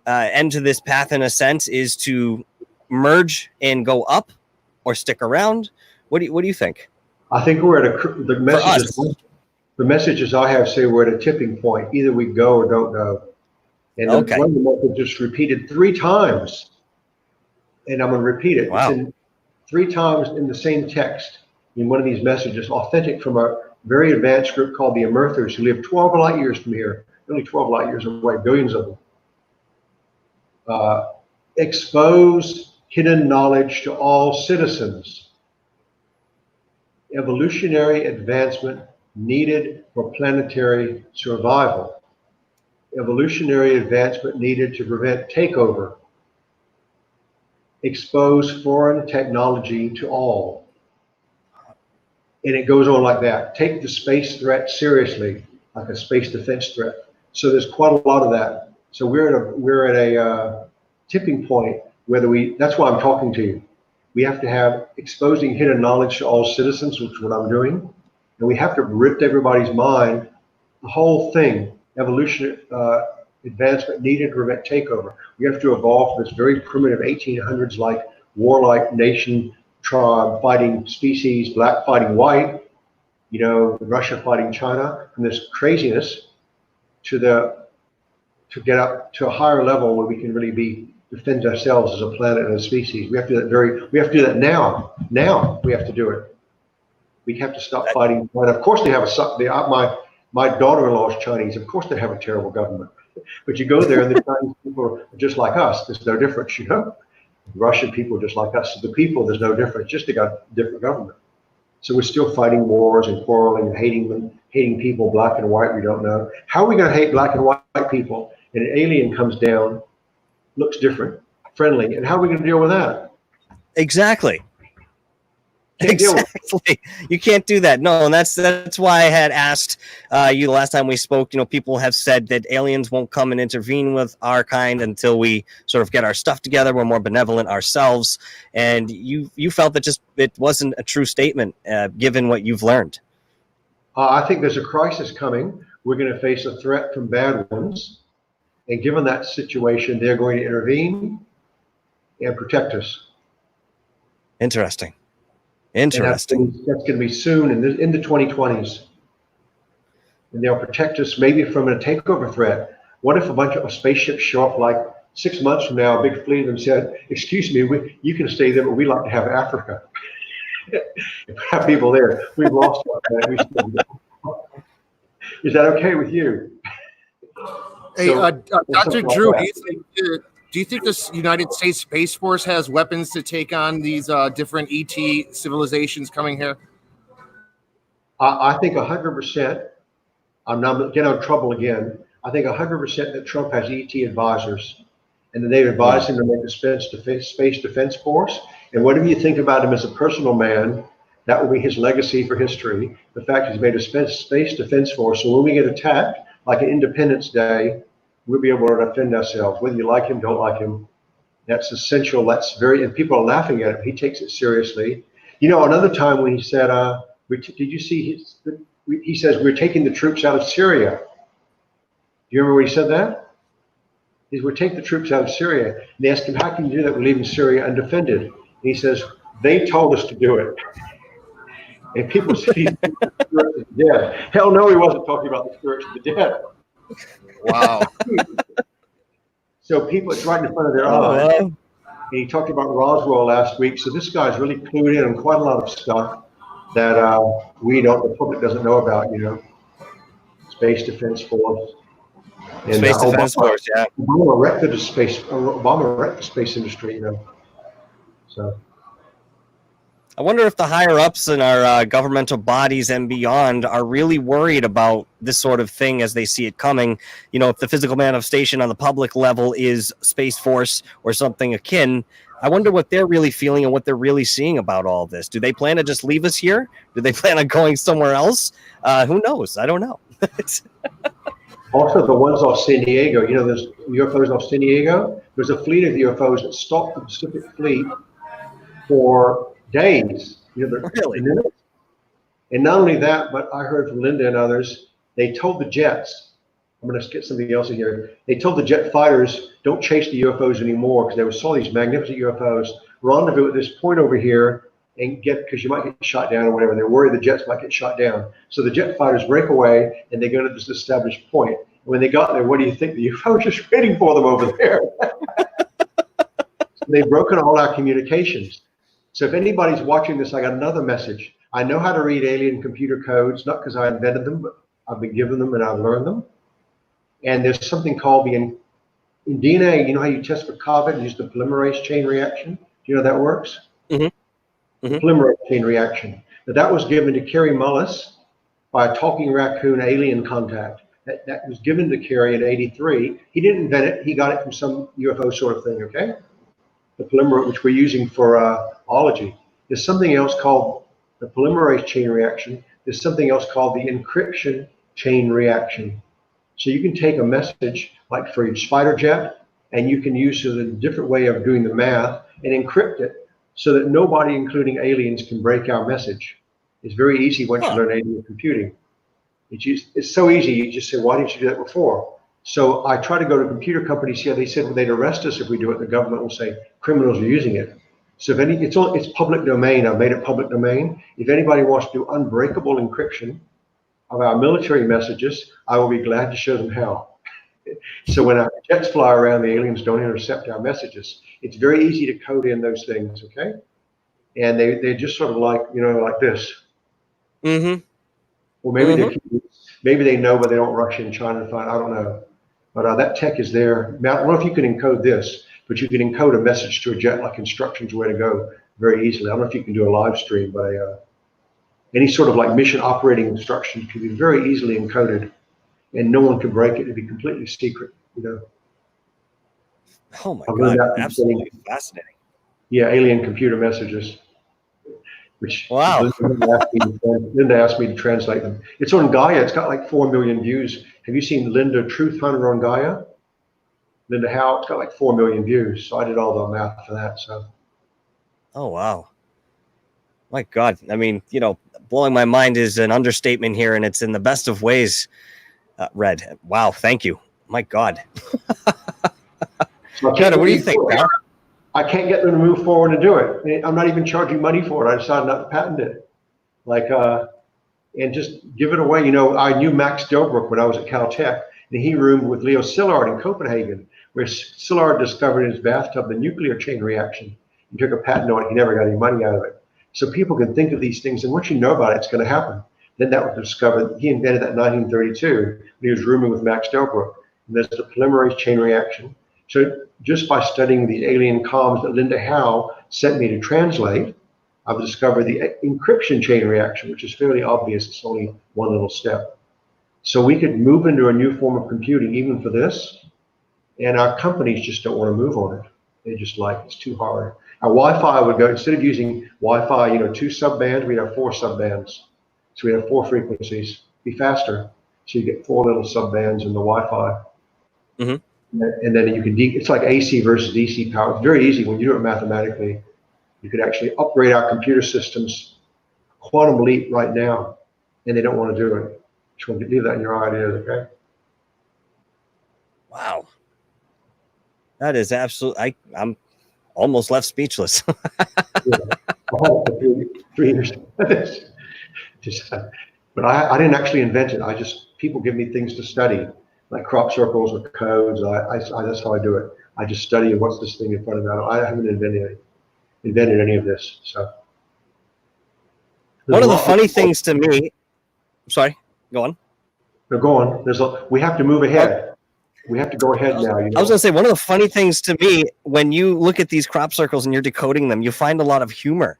end to this path, in a sense, is to merge and go up? or stick around? What do you think? I think we're at the messages I have say we're at a tipping point. Either we go or don't go. And Okay. one of the messages repeated 3 times, and I'm going to repeat it. Wow. It's in 3 times in the same text in one of these messages, authentic from a very advanced group called the Emerthers, who live 12 light years from here, only 12 light years away, billions of them. Expose hidden knowledge to all citizens. Evolutionary advancement needed for planetary survival. Evolutionary advancement needed to prevent takeover. Expose foreign technology to all. And it goes on like that. Take the space threat seriously, like a space defense threat. So there's quite a lot of that. So we're at a tipping point, that's why I'm talking to you. We have to have exposing hidden knowledge to all citizens, which is what I'm doing. And we have to rip everybody's mind, the whole thing, evolution, advancement needed to prevent takeover. We have to evolve from this very primitive 1800s like warlike nation, tribe fighting species, black fighting white, Russia fighting China, from this craziness to get up to a higher level where we can really defend ourselves as a planet and a species. We have to do that now. Now we have to do it. We have to stop fighting. And of course they have my daughter-in-law is Chinese. Of course they have a terrible government. But you go there and the Chinese people are just like us. There's no difference, Russian people are just like us. So the people, there's no difference. Just they got different government. So we're still fighting wars and quarreling and hating people, black and white, we don't know. How are we going to hate black and white people? And an alien comes down, looks different, friendly. And how are we going to deal with that? Exactly. Exactly. You can't do that. No, and that's why I had asked you the last time we spoke. People have said that aliens won't come and intervene with our kind until we sort of get our stuff together. We're more benevolent ourselves. And you felt that it wasn't a true statement, given what you've learned. I think there's a crisis coming. We're going to face a threat from bad ones. And given that situation, they're going to intervene and protect us. Interesting. And that's going to be soon in the 2020s. And they'll protect us maybe from a takeover threat. What if a bunch of spaceships show up like 6 months from now, a big fleet of them said, excuse me, you can stay there, but we like to have Africa. Have people there. We've lost our Is that okay with you? Hey, Dr. Drew, do you think this United States Space Force has weapons to take on these different ET civilizations coming here? I think 100%. I'm not getting in trouble again. I think 100% that Trump has ET advisors, and that they've advised him to make a space defense force. And whatever you think about him as a personal man, that will be his legacy for history. The fact he's made a space defense force, so when we get attacked, like an Independence Day, we'll be able to defend ourselves, whether you like him, don't like him. That's essential. And people are laughing at him. He takes it seriously. Another time when he said, did you see he says, we're taking the troops out of Syria. Do you remember when he said that? We're taking the troops out of Syria. And they asked him, how can you do that? We're leaving Syria undefended. And he says, they told us to do it. And people say he's the spirits of the dead. Hell no, he wasn't talking about the spirits of the dead. Wow. So it's right in front of their eyes. And he talked about Roswell last week. So this guy's really clued in on quite a lot of stuff that the public doesn't know about, Space Defense Force. And Space Defense Force, yeah. Obama wrecked the space industry, So. I wonder if the higher ups in our governmental bodies and beyond are really worried about this sort of thing as they see it coming. If the physical manifestation on the public level is Space Force or something akin, I wonder what they're really feeling and what they're really seeing about all this. Do they plan to just leave us here? Do they plan on going somewhere else? Who knows? I don't know. Also, the ones off San Diego, there's UFOs off San Diego. There's a fleet of UFOs that stopped the Pacific Fleet for days. Really? And not only that, but I heard from Linda and others, they told the jets, I'm going to get something else in here. They told the jet fighters, don't chase the UFOs anymore, because they saw these magnificent UFOs rendezvous at this point over here and because you might get shot down or whatever. They're worried the jets might get shot down. So the jet fighters break away and they go to this established point. When they got there, what do you think? The UFO was just waiting for them over there. So they've broken all our communications. So if anybody's watching this, I got another message. I know how to read alien computer codes, not because I invented them, but I've been given them and I've learned them. And there's something called in DNA, you know how you test for COVID, use the polymerase chain reaction? Do you know how that works? Mm-hmm. Mm-hmm. The polymerase chain reaction. Now, that was given to Kerry Mullis by a talking raccoon alien contact. That was given to Kerry in '83. He didn't invent it. He got it from some UFO sort of thing, okay? The polymerase, which we're using for ology. There's something else called the polymerase chain reaction. There's something else called the encryption chain reaction. So you can take a message like for your spider jet, and you can use a different way of doing the math and encrypt it so that nobody, including aliens, can break our message. It's very easy once you learn alien computing. It's so easy. You just say, why didn't you do that before? So I try to go to computer companies here. They said, well, they'd arrest us if we do it. The government will say criminals are using it. So if it's public domain. I've made it public domain. If anybody wants to do unbreakable encryption of our military messages, I will be glad to show them how. So when our jets fly around, the aliens don't intercept our messages. It's very easy to code in those things, okay? And they're just sort of like, like this. Mm-hmm. Or maybe maybe they know, but they don't rush in China to find. I don't know. But that tech is there. Now, I don't know if you can encode this, but you can encode a message to a jet, like instructions where to go, very easily. I don't know if you can do a live stream, but any sort of like mission operating instructions can be very easily encoded, and no one can break it. It'd be completely secret, Oh my God, absolutely fascinating. Yeah, alien computer messages, which wow. Linda asked me to translate them. It's on Gaia. It's got like 4 million views. Have you seen Linda Truth Hunter on Gaia? Linda Howe, it's got like 4 million views. So I did all the math for that. So. Oh, wow. My God. I mean, blowing my mind is an understatement here, and it's in the best of ways, Red. Wow. Thank you. My God. So what do you think, Al? I can't get them to move forward and do it. I'm not even charging money for it. I decided not to patent it. And just give it away. I knew Max Delbruck when I was at Caltech, and he roomed with Leo Szilard in Copenhagen, where Szilard discovered in his bathtub the nuclear chain reaction. He took a patent on it. He never got any money out of it. So people can think of these things, and once you know about it, it's going to happen. Then that was discovered. He invented that in 1932 when he was rooming with Max Delbruck. And there's the polymerase chain reaction. So just by studying the alien comms that Linda Howe sent me to translate, I've discovered the encryption chain reaction, which is fairly obvious. It's only one little step. So we could move into a new form of computing even for this. And our companies just don't want to move on it. They just it's too hard. Our Wi-Fi would go, instead of using Wi-Fi, 2 subbands, we'd have 4 subbands. So we have 4 frequencies. Be faster. So you get 4 little subbands in the Wi-Fi. Mm-hmm. And then you can, it's like AC versus DC power. It's very easy when you do it mathematically. You could actually upgrade our computer systems quantum leap right now, and they don't want to do it. Just want to leave that in your ideas, okay? Wow. That is absolutely, I'm almost left speechless. Yeah. 3 years. But I didn't actually invent it. People give me things to study, like crop circles or codes. That's how I do it. I just study what's this thing in front of me. I haven't invented any of this. So one of the funny things to me, sorry, go on. No, go on. We have to move ahead. We have to go ahead now. I was going to say, one of the funny things to me, when you look at these crop circles and you're decoding them, you find a lot of humor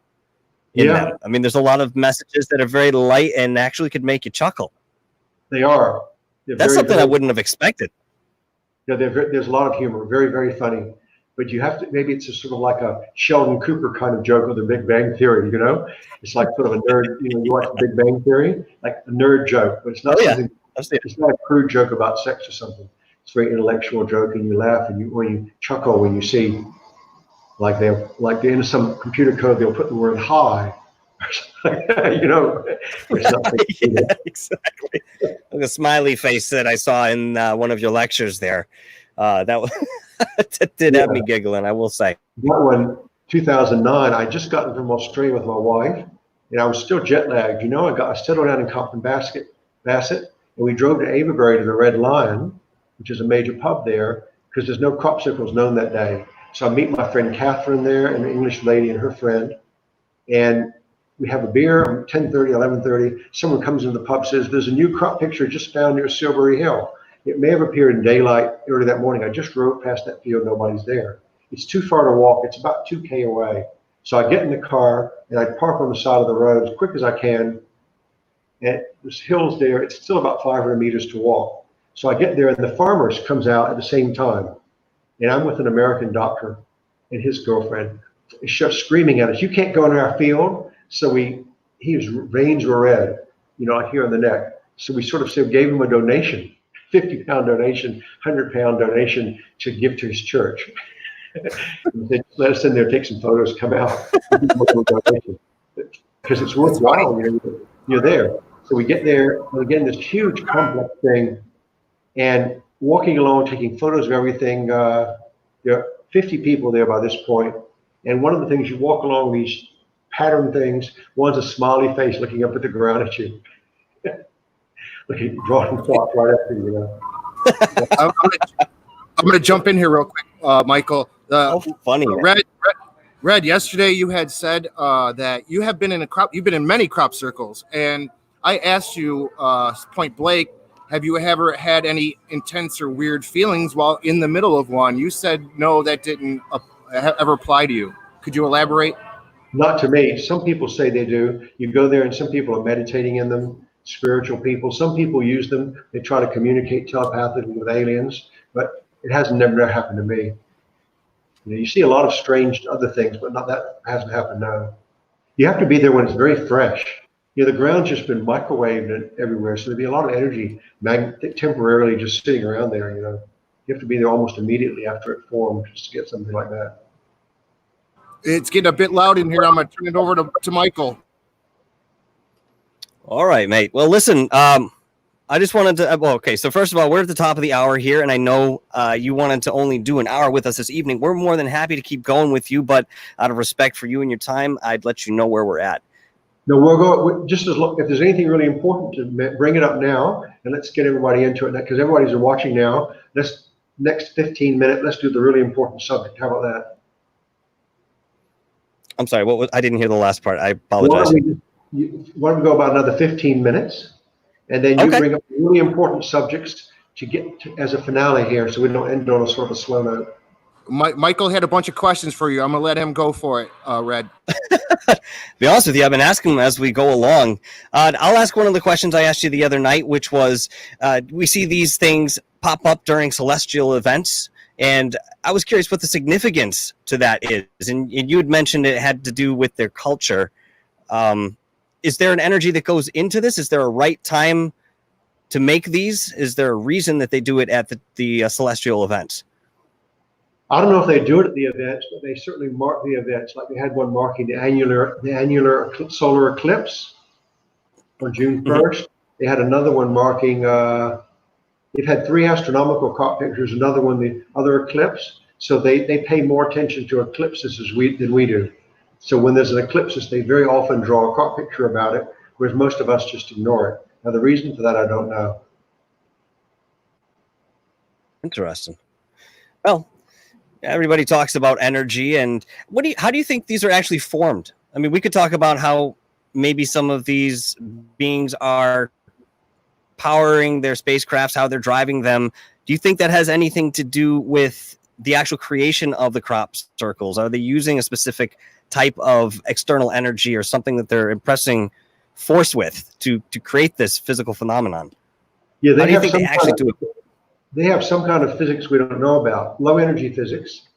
in them. I mean, there's a lot of messages that are very light and actually could make you chuckle. They are. That's something I wouldn't have expected. Yeah, there's a lot of humor. Very, very funny. But you have to, maybe it's a sort of like a Sheldon Cooper kind of joke of the Big Bang Theory, It's like sort of a nerd, you watch the Big Bang Theory, like a nerd joke, but it's not something, it's not a crude joke about sex or something. It's a very intellectual joke, and you laugh, and when you chuckle when you see, like in some computer code, they'll put the word "hi," Yeah, exactly. Like a smiley face that I saw in one of your lectures there. That did have me giggling, I will say. That one, 2009, I just gotten from Australia with my wife, and I was still jet lagged. You know, I settled down in Compton Bassett, and we drove to Avebury to the Red Lion, which is a major pub there, because there's no crop circles known that day. So I meet my friend Catherine there, and an English lady and her friend, and we have a beer. 10:30, 11:30. Someone comes into the pub, says, "There's a new crop picture just found near Silbury Hill." It may have appeared in daylight early that morning. I just drove past that field. Nobody's there. It's too far to walk. It's about 2K away. So I get in the car and I park on the side of the road as quick as I can. And there's hills there. It's still about 500 meters to walk. So I get there and the farmers comes out at the same time. And I'm with an American doctor and his girlfriend. He starts screaming at us, "You can't go into our field." So his veins were red, you know, here on the neck. So we sort of gave him a donation, 50-pound donation, 100-pound donation to give to his church. They let us in there, take some photos, come out, because it's worthwhile. You're there. So we get there, and again, this huge complex thing, and walking along, taking photos of everything. There are 50 people there by this point, and one of the things, you walk along these pattern things. One's a smiley face looking up at the ground at you, looking, drawing thoughts right at you. You know. I'm going to jump in here real quick, Michael. Funny. Red, yesterday you had said that you have been you've been in many crop circles, and I asked you point blank, have you ever had any intense or weird feelings while in the middle of one? You said no, that didn't ever apply to you. Could you elaborate? Not to me. Some people say they do. You go there and some people are meditating in them, spiritual people. Some people use them. They try to communicate telepathically with aliens, but it hasn't never happened to me. You know, you see a lot of strange other things, but not that hasn't happened now. You have to be there when it's very fresh. You know, the ground's just been microwaved everywhere, so there'd be a lot of energy temporarily just sitting around there, you know. You have to be there almost immediately after it formed just to get something like that. It's getting a bit loud in here. I'm going to turn it over to Michael. All right, mate. Well, listen, I just wanted to, okay, so first of all, we're at the top of the hour here, and I know you wanted to only do an hour with us this evening. We're more than happy to keep going with you, but out of respect for you and your time, I'd let you know where we're at. No, if there's anything really important to bring it up now, and let's get everybody into it, because everybody's watching now. Next 15 minutes, let's do the really important subject. How about that? I'm sorry, I didn't hear the last part. I apologize. Why don't we go about another 15 minutes, and then you bring up really important subjects to get to, as a finale here, so we don't end on a sort of a slow note. Michael had a bunch of questions for you. I'm going to let him go for it, Red. To be honest with you, I've been asking them as we go along. I'll ask one of the questions I asked you the other night, which was, we see these things pop up during celestial events, and I was curious what the significance to that is. And you had mentioned it had to do with their culture. Is there an energy that goes into this? Is there a right time to make these? Is there a reason that they do it at the celestial events? I don't know if they do it at the events, but they certainly mark the events. Like they had one marking the annular solar eclipse on June 1st. They had another one marking, they've had 3 astronomical crop pictures, another one, the other eclipse. So they pay more attention to eclipses than we do. So when there's an eclipse, they very often draw a crop picture about it, whereas most of us just ignore it. Now, the reason for that, I don't know. Interesting. Well, everybody talks about energy, and how do you think these are actually formed? I mean, we could talk about how maybe some of these beings are powering their spacecrafts, how they're driving them. Do you think that has anything to do with the actual creation of the crop circles? Are they using a specific type of external energy or something that they're impressing force with to create this physical phenomenon? Yeah, how do you think they actually do it? They have some kind of physics we don't know about, low energy physics,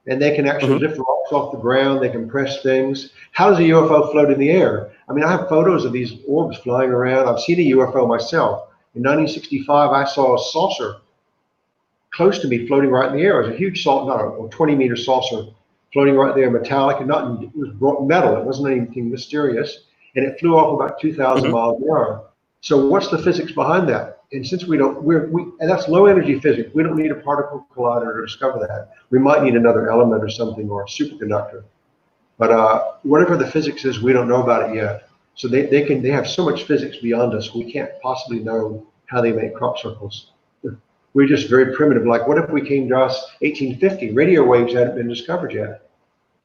and they can actually lift rocks off the ground. They can press things. How does a UFO float in the air? I mean, I have photos of these orbs flying around. I've seen a UFO myself. In 1965, I saw a saucer close to me floating right in the air. It was a huge saucer, not a 20-meter saucer, floating right there, metallic, and it was metal. It wasn't anything mysterious, and it flew off about 2,000 miles an hour. So what's the physics behind that? And since and that's low energy physics. We don't need a particle collider to discover that. We might need another element or something, or a superconductor. But whatever the physics is, we don't know about it yet. So they have so much physics beyond us, we can't possibly know how they make crop circles. We're just very primitive. Like, what if we came to us 1850? Radio waves hadn't been discovered yet.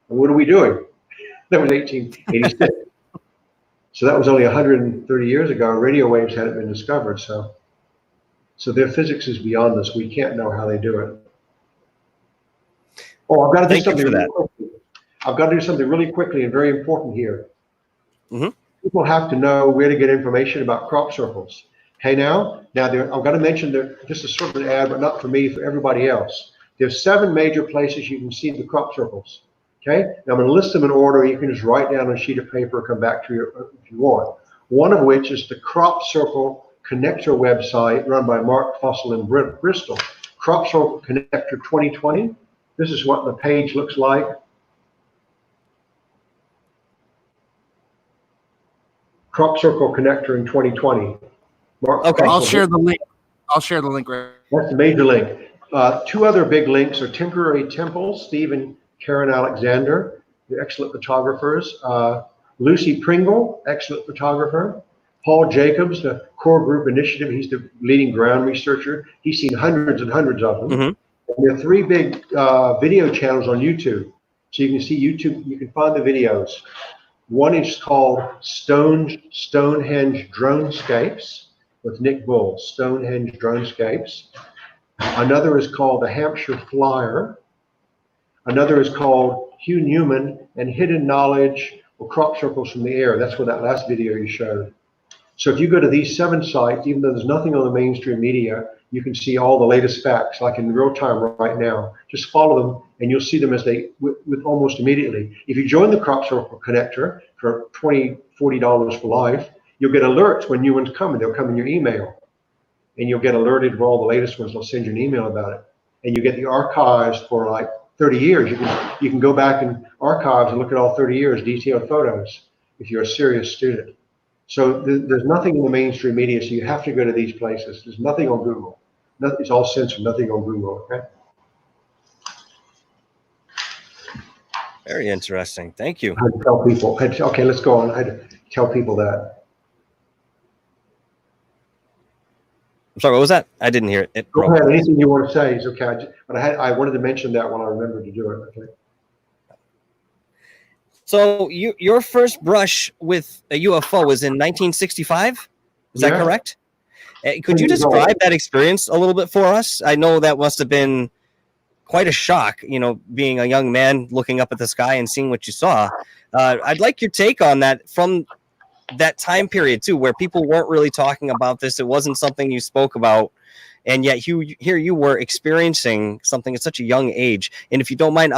And what are we doing? That was 1886. So that was only 130 years ago. Radio waves hadn't been discovered. So their physics is beyond us. We can't know how they do it. Oh, I've got to do something really quickly. I've got to do something really quickly and very important here. Mm-hmm. People have to know where to get information about crop circles. Okay, now I've got to mention that just a sort of an ad, but not for me, for everybody else. There's 7 major places you can see the crop circles. Okay, now I'm going to list them in order. You can just write down on a sheet of paper or come back to you if you want. One of which is the Crop Circle Connector website run by Mark Fussell in Bristol. Crop Circle Connector 2020. This is what the page looks like. Crop Circle Connector in 2020. Mark Okay. I'll share the link. I'll share the link right. That's the major link. 2 other big links are Temporary Temples, Steve and Karen Alexander, the excellent photographers. Lucy Pringle, excellent photographer. Paul Jacobs, the Core Group Initiative, he's the leading ground researcher. He's seen hundreds and hundreds of them. Mm-hmm. And there are 3 big video channels on YouTube. So you can see YouTube, you can find the videos. One is called Stonehenge Dronescapes with Nick Bull, Stonehenge Dronescapes. Another is called The Hampshire Flyer. Another is called Hugh Newman and Hidden Knowledge or Crop Circles from the Air. That's what that last video you showed. So if you go to these 7 sites, even though there's nothing on the mainstream media, you can see all the latest facts, like in real time right now. Just follow them, and you'll see them as with almost immediately. If you join the Crop Circle Connector for $20, $40 for life, you'll get alerts when new ones come, and they'll come in your email. And you'll get alerted for all the latest ones. They'll send you an email about it. And you get the archives for like 30 years. You can go back in archives and look at all 30 years, detailed photos, if you're a serious student. So there's nothing in the mainstream media, so you have to go to these places. There's nothing on Google. It's all censored, nothing on Google, okay? Very interesting. Thank you. I had to tell people, okay, let's go on. I had to tell people that. I'm sorry, what was that? I didn't hear it. Go ahead, anything you want to say is okay. But I wanted to mention that when I remembered to do it, okay? So your first brush with a UFO was in 1965? Is that correct? Could you describe that experience a little bit for us? I know that must have been quite a shock, being a young man looking up at the sky and seeing what you saw. I'd like your take on that from that time period too, where people weren't really talking about this. It wasn't something you spoke about. And yet here you were experiencing something at such a young age. And if you don't mind,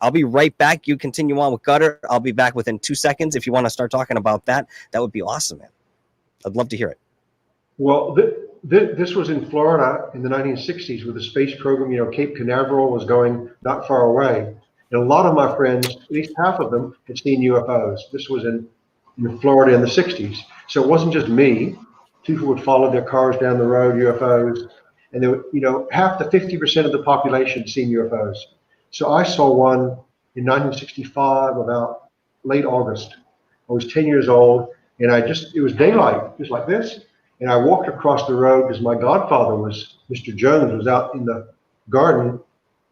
I'll be right back. You continue on with Gutter. I'll be back within 2 seconds. If you want to start talking about that, that would be awesome, man. I'd love to hear it. Well, this was in Florida in the 1960s with the space program. Cape Canaveral was going not far away. And a lot of my friends, at least half of them, had seen UFOs. This was in Florida in the 60s. So it wasn't just me. People would follow their cars down the road, UFOs. And there were, half the 50% of the population had seen UFOs. So I saw one in 1965, about late August. I was 10 years old, and it was daylight, just like this. And I walked across the road because my godfather Mr. Jones was out in the garden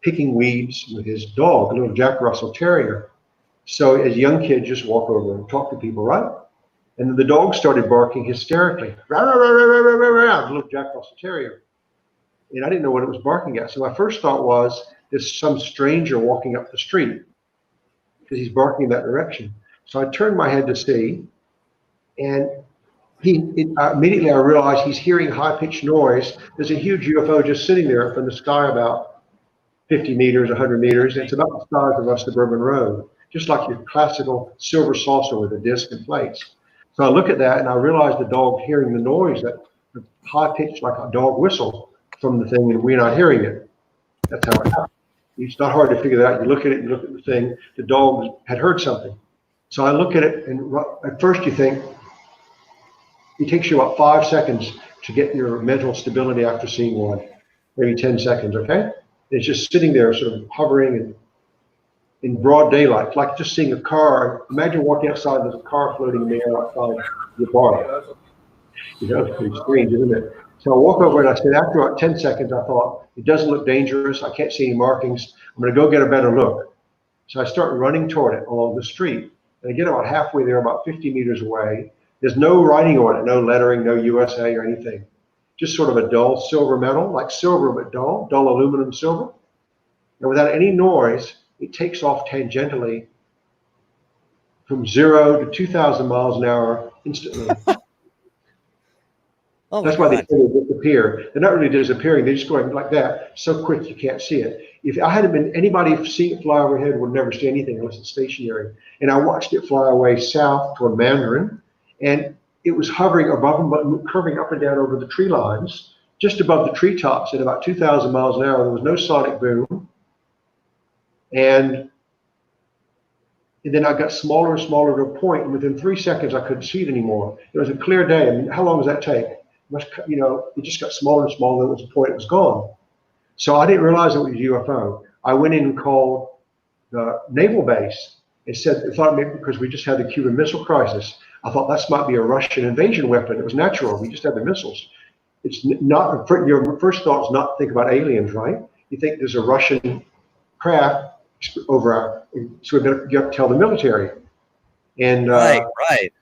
picking weeds with his dog, a little Jack Russell Terrier. So as a young kid, just walk over and talk to people, right? And then the dog started barking hysterically. Rah, rah, rah, rah, rah, rah, rah, rah, the little Jack Russell Terrier. And I didn't know what it was barking at. So my first thought was, there's some stranger walking up the street because he's barking in that direction. So I turned my head to see, and immediately I realized he's hearing high-pitched noise. There's a huge UFO just sitting there up in the sky about 50 meters, 100 meters. It's about the size of a suburban road, just like your classical silver saucer with a disc and plates. So I look at that and I realize the dog hearing the noise, that high-pitched like a dog whistle from the thing, and we're not hearing it. That's how it happened. It's not hard to figure that out. You look at it, you look at the thing, the dog had heard something. So I look at it, and at first you think, it takes you about 5 seconds to get your mental stability after seeing one, maybe 10 seconds, okay? It's just sitting there sort of hovering, in broad daylight, like just seeing a car. Imagine walking outside, there's a car floating in the air outside your bar. You know, it's pretty strange, isn't it? So I walk over and I said, after about 10 seconds, I thought, it doesn't look dangerous. I can't see any markings. I'm going to go get a better look. So I start running toward it along the street. And I get about halfway there, about 50 meters away. There's no writing on it, no lettering, no USA or anything. Just sort of a dull silver metal, like silver but dull aluminum silver. And without any noise, it takes off tangentially from 0 to 2,000 miles an hour instantly. Oh, that's why they disappear. They're not really disappearing. They're just going like that, so quick you can't see it. If I hadn't been, anybody seeing it fly overhead would never see anything unless it's stationary. And I watched it fly away south toward Mandarin, and it was hovering above them, but curving up and down over the tree lines, just above the treetops at about 2,000 miles an hour. There was no sonic boom. And then I got smaller and smaller to a point, and within 3 seconds, I couldn't see it anymore. It was a clear day. I mean, how long does that take? You know, it just got smaller and smaller. There was a point it was gone. So I didn't realize it was a UFO. I went in and called the naval base and said, I thought maybe because we just had the Cuban Missile Crisis, I thought this might be a Russian invasion weapon. It was natural. We just had the missiles. It's not, your first thought is not think about aliens, right? You think there's a Russian craft over our, so we better tell the military. And right.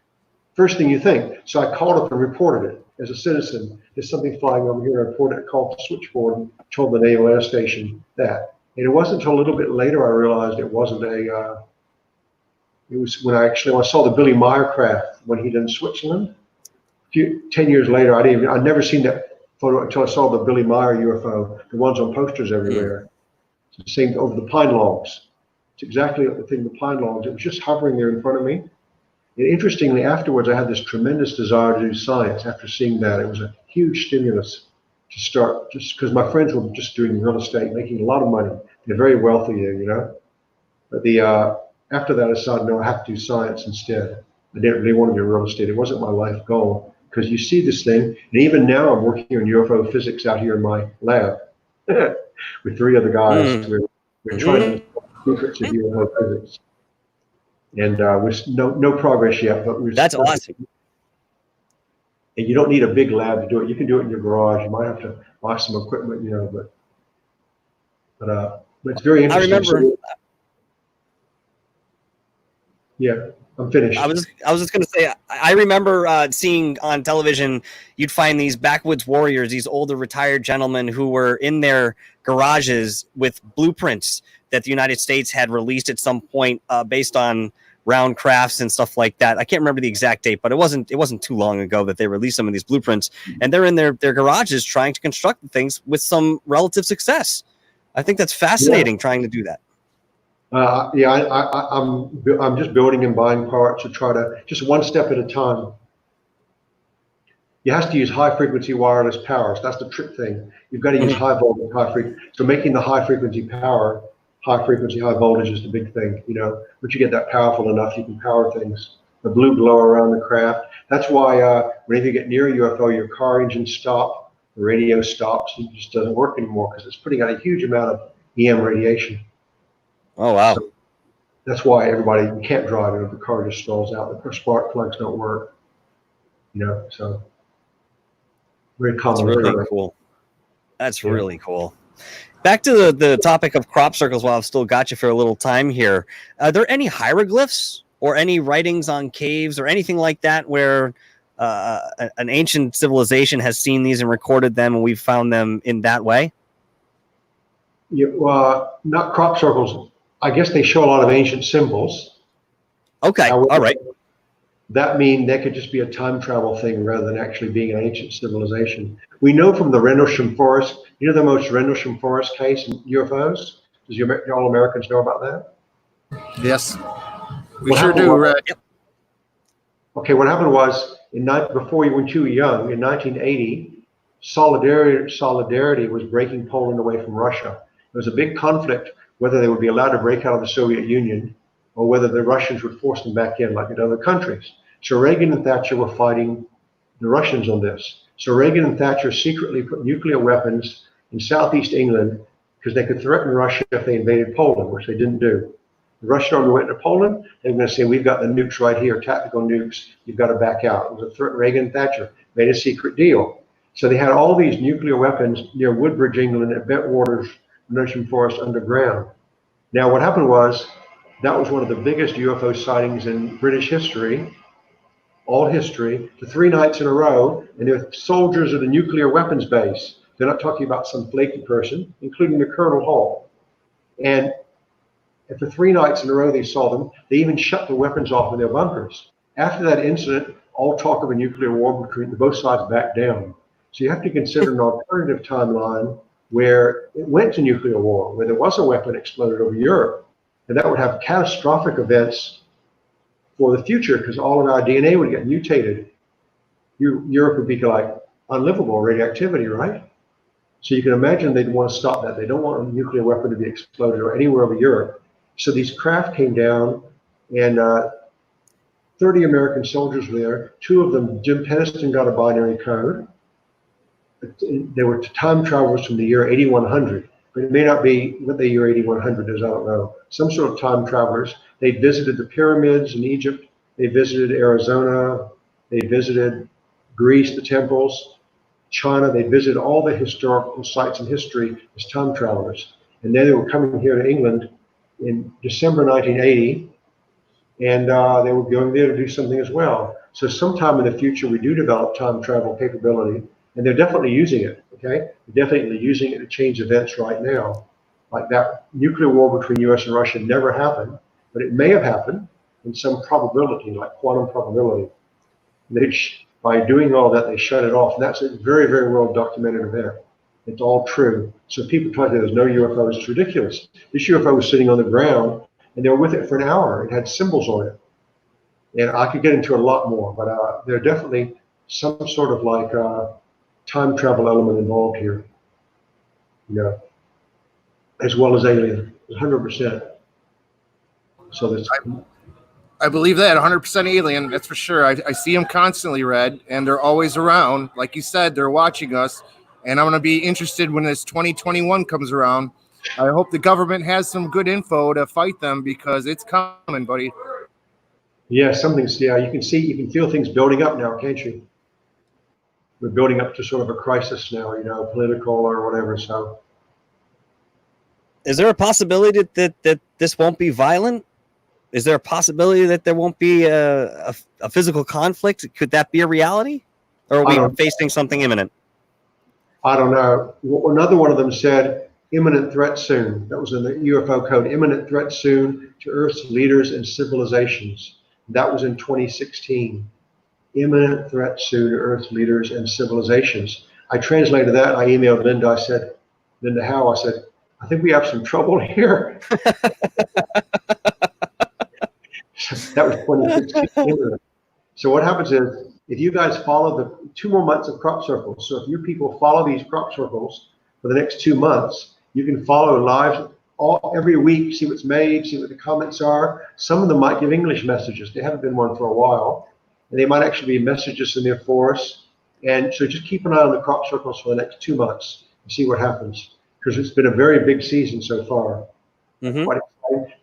First thing you think. So I called up and reported it as a citizen. There's something flying over here. I reported it, called the switchboard, and told the Naval Air Station that. And it wasn't until a little bit later I realized it wasn't a, it was when I saw the Billy Meyer craft when he did in Switzerland. 10 years later, I'd never seen that photo until I saw the Billy Meyer UFO, the ones on posters everywhere. It's the same over the pine logs. It's exactly the thing, the pine logs. It was just hovering there in front of me. And interestingly, afterwards, I had this tremendous desire to do science after seeing that. It was a huge stimulus to start, just because my friends were just doing real estate, making a lot of money. They're very wealthy there, you know. But after that, I decided, no, I have to do science instead. I didn't really want to do real estate. It wasn't my life goal, because you see this thing, and even now I'm working on UFO physics out here in my lab with 3 other guys. We're trying to secrets of UFO physics. And with no progress yet, but that's awesome. And you don't need a big lab to do it. You can do it in your garage. You might have to buy some equipment, you know, but it's very interesting. I remember. Yeah, I'm finished. I was just going to say, I remember seeing on television, you'd find these backwoods warriors, these older retired gentlemen who were in their garages with blueprints that the United States had released at some point based on round crafts and stuff like that. I can't remember the exact date, but it wasn't too long ago that they released some of these blueprints, and they're in their garages trying to construct things with some relative success. I think that's fascinating, trying to do that. I'm just building and buying parts to try to, just one step at a time. You have to use high frequency wireless power. So that's the trick thing. You've got to use high voltage, high frequency. So making the high frequency power, high frequency, high voltage is the big thing. You know, once you get that powerful enough, you can power things. The blue glow around the craft. That's why whenever you get near a UFO, your car engine stops, the radio stops, and it just doesn't work anymore because it's putting out a huge amount of EM radiation. Oh, wow. So that's why everybody, you can't drive it if the car just stalls out. The spark plugs don't work. You know, so very common. That's really cool. That's really cool. Back to the topic of crop circles while I've still got you for a little time here. Are there any hieroglyphs or any writings on caves or anything like that where an ancient civilization has seen these and recorded them and we've found them in that way? Yeah, not crop circles. I guess they show a lot of ancient symbols. Okay, all right. That means that could just be a time travel thing rather than actually being an ancient civilization. We know from the Rendlesham Forest, you know the most Rendlesham Forest case in UFOs? Does all Americans know about that? Yes, we sure do. Yep. Okay, what happened was, before you were too young, in 1980, Solidarity was breaking Poland away from Russia. There was a big conflict whether they would be allowed to break out of the Soviet Union or whether the Russians would force them back in like in other countries. So Reagan and Thatcher were fighting the Russians on this. So Reagan and Thatcher secretly put nuclear weapons in southeast England because they could threaten Russia if they invaded Poland, which they didn't do. The Russian army went to Poland. They were going to say, we've got the nukes right here, tactical nukes. You've got to back out. It was a threat. Reagan and Thatcher made a secret deal. So they had all these nuclear weapons near Woodbridge, England, at Bentwaters National Forest underground. Now, what happened was, that was one of the biggest UFO sightings in British history, all history, for 3 nights in a row, and they're soldiers of the nuclear weapons base. They're not talking about some flaky person, including the Colonel Hall. And for 3 nights in a row they saw them. They even shut the weapons off in their bunkers. After that incident, all talk of a nuclear war between both sides backed down. So you have to consider an alternative timeline where it went to nuclear war, where there was a weapon exploded over Europe. And that would have catastrophic events for the future, because all of our DNA would get mutated. Europe would be like unlivable radioactivity, right? So you can imagine they'd want to stop that. They don't want a nuclear weapon to be exploded or anywhere over Europe. So these craft came down, and 30 American soldiers were there. 2 of them, Jim Penniston, got a binary code. They were time travelers from the year 8100, but it may not be what the year 8100 is, I don't know. Some sort of time travelers. They visited the pyramids in Egypt. They visited Arizona. They visited Greece, the temples, China. They visited all the historical sites in history as time travelers. And then they were coming here to England in December 1980, and they were going there to do something as well. So sometime in the future, we do develop time travel capability, and they're definitely using it, okay? They're definitely using it to change events right now. Like that nuclear war between US and Russia never happened, but it may have happened in some probability, like quantum probability. By doing all that, they shut it off, and that's a very, very well documented event. It's all true. So people try to say there's no UFOs. It's ridiculous. This UFO was sitting on the ground, and they were with it for an hour. It had symbols on it. And I could get into a lot more, but there are definitely some sort of like time travel element involved here, as well as alien, 100%. So that's. I believe that 100% alien. That's for sure. I see them constantly, Red, and they're always around. Like you said, they're watching us. And I'm going to be interested when this 2021 comes around. I hope the government has some good info to fight them, because it's coming, buddy. Yeah, you can feel things building up now, can't you? We're building up to sort of a crisis now, political or whatever. So, is there a possibility that this won't be violent? Is there a possibility that there won't be a physical conflict? Could that be a reality? Or are we facing something imminent? I don't know. Another one of them said, imminent threat soon. That was in the UFO code, imminent threat soon to Earth's leaders and civilizations. That was in 2016. Imminent threat soon to Earth's leaders and civilizations. I translated that. I emailed Linda. I said, Linda Howe, I said, I think we have some trouble here. That was 2016. So what happens is, if you guys follow the 2 more months of crop circles, so if you people follow these crop circles for the next 2 months, you can follow live every week, see what's made, see what the comments are. Some of them might give English messages. They haven't been one for a while. And they might actually be messages in there for us. And so just keep an eye on the crop circles for the next 2 months and see what happens. Because it's been a very big season so far. Mm-hmm.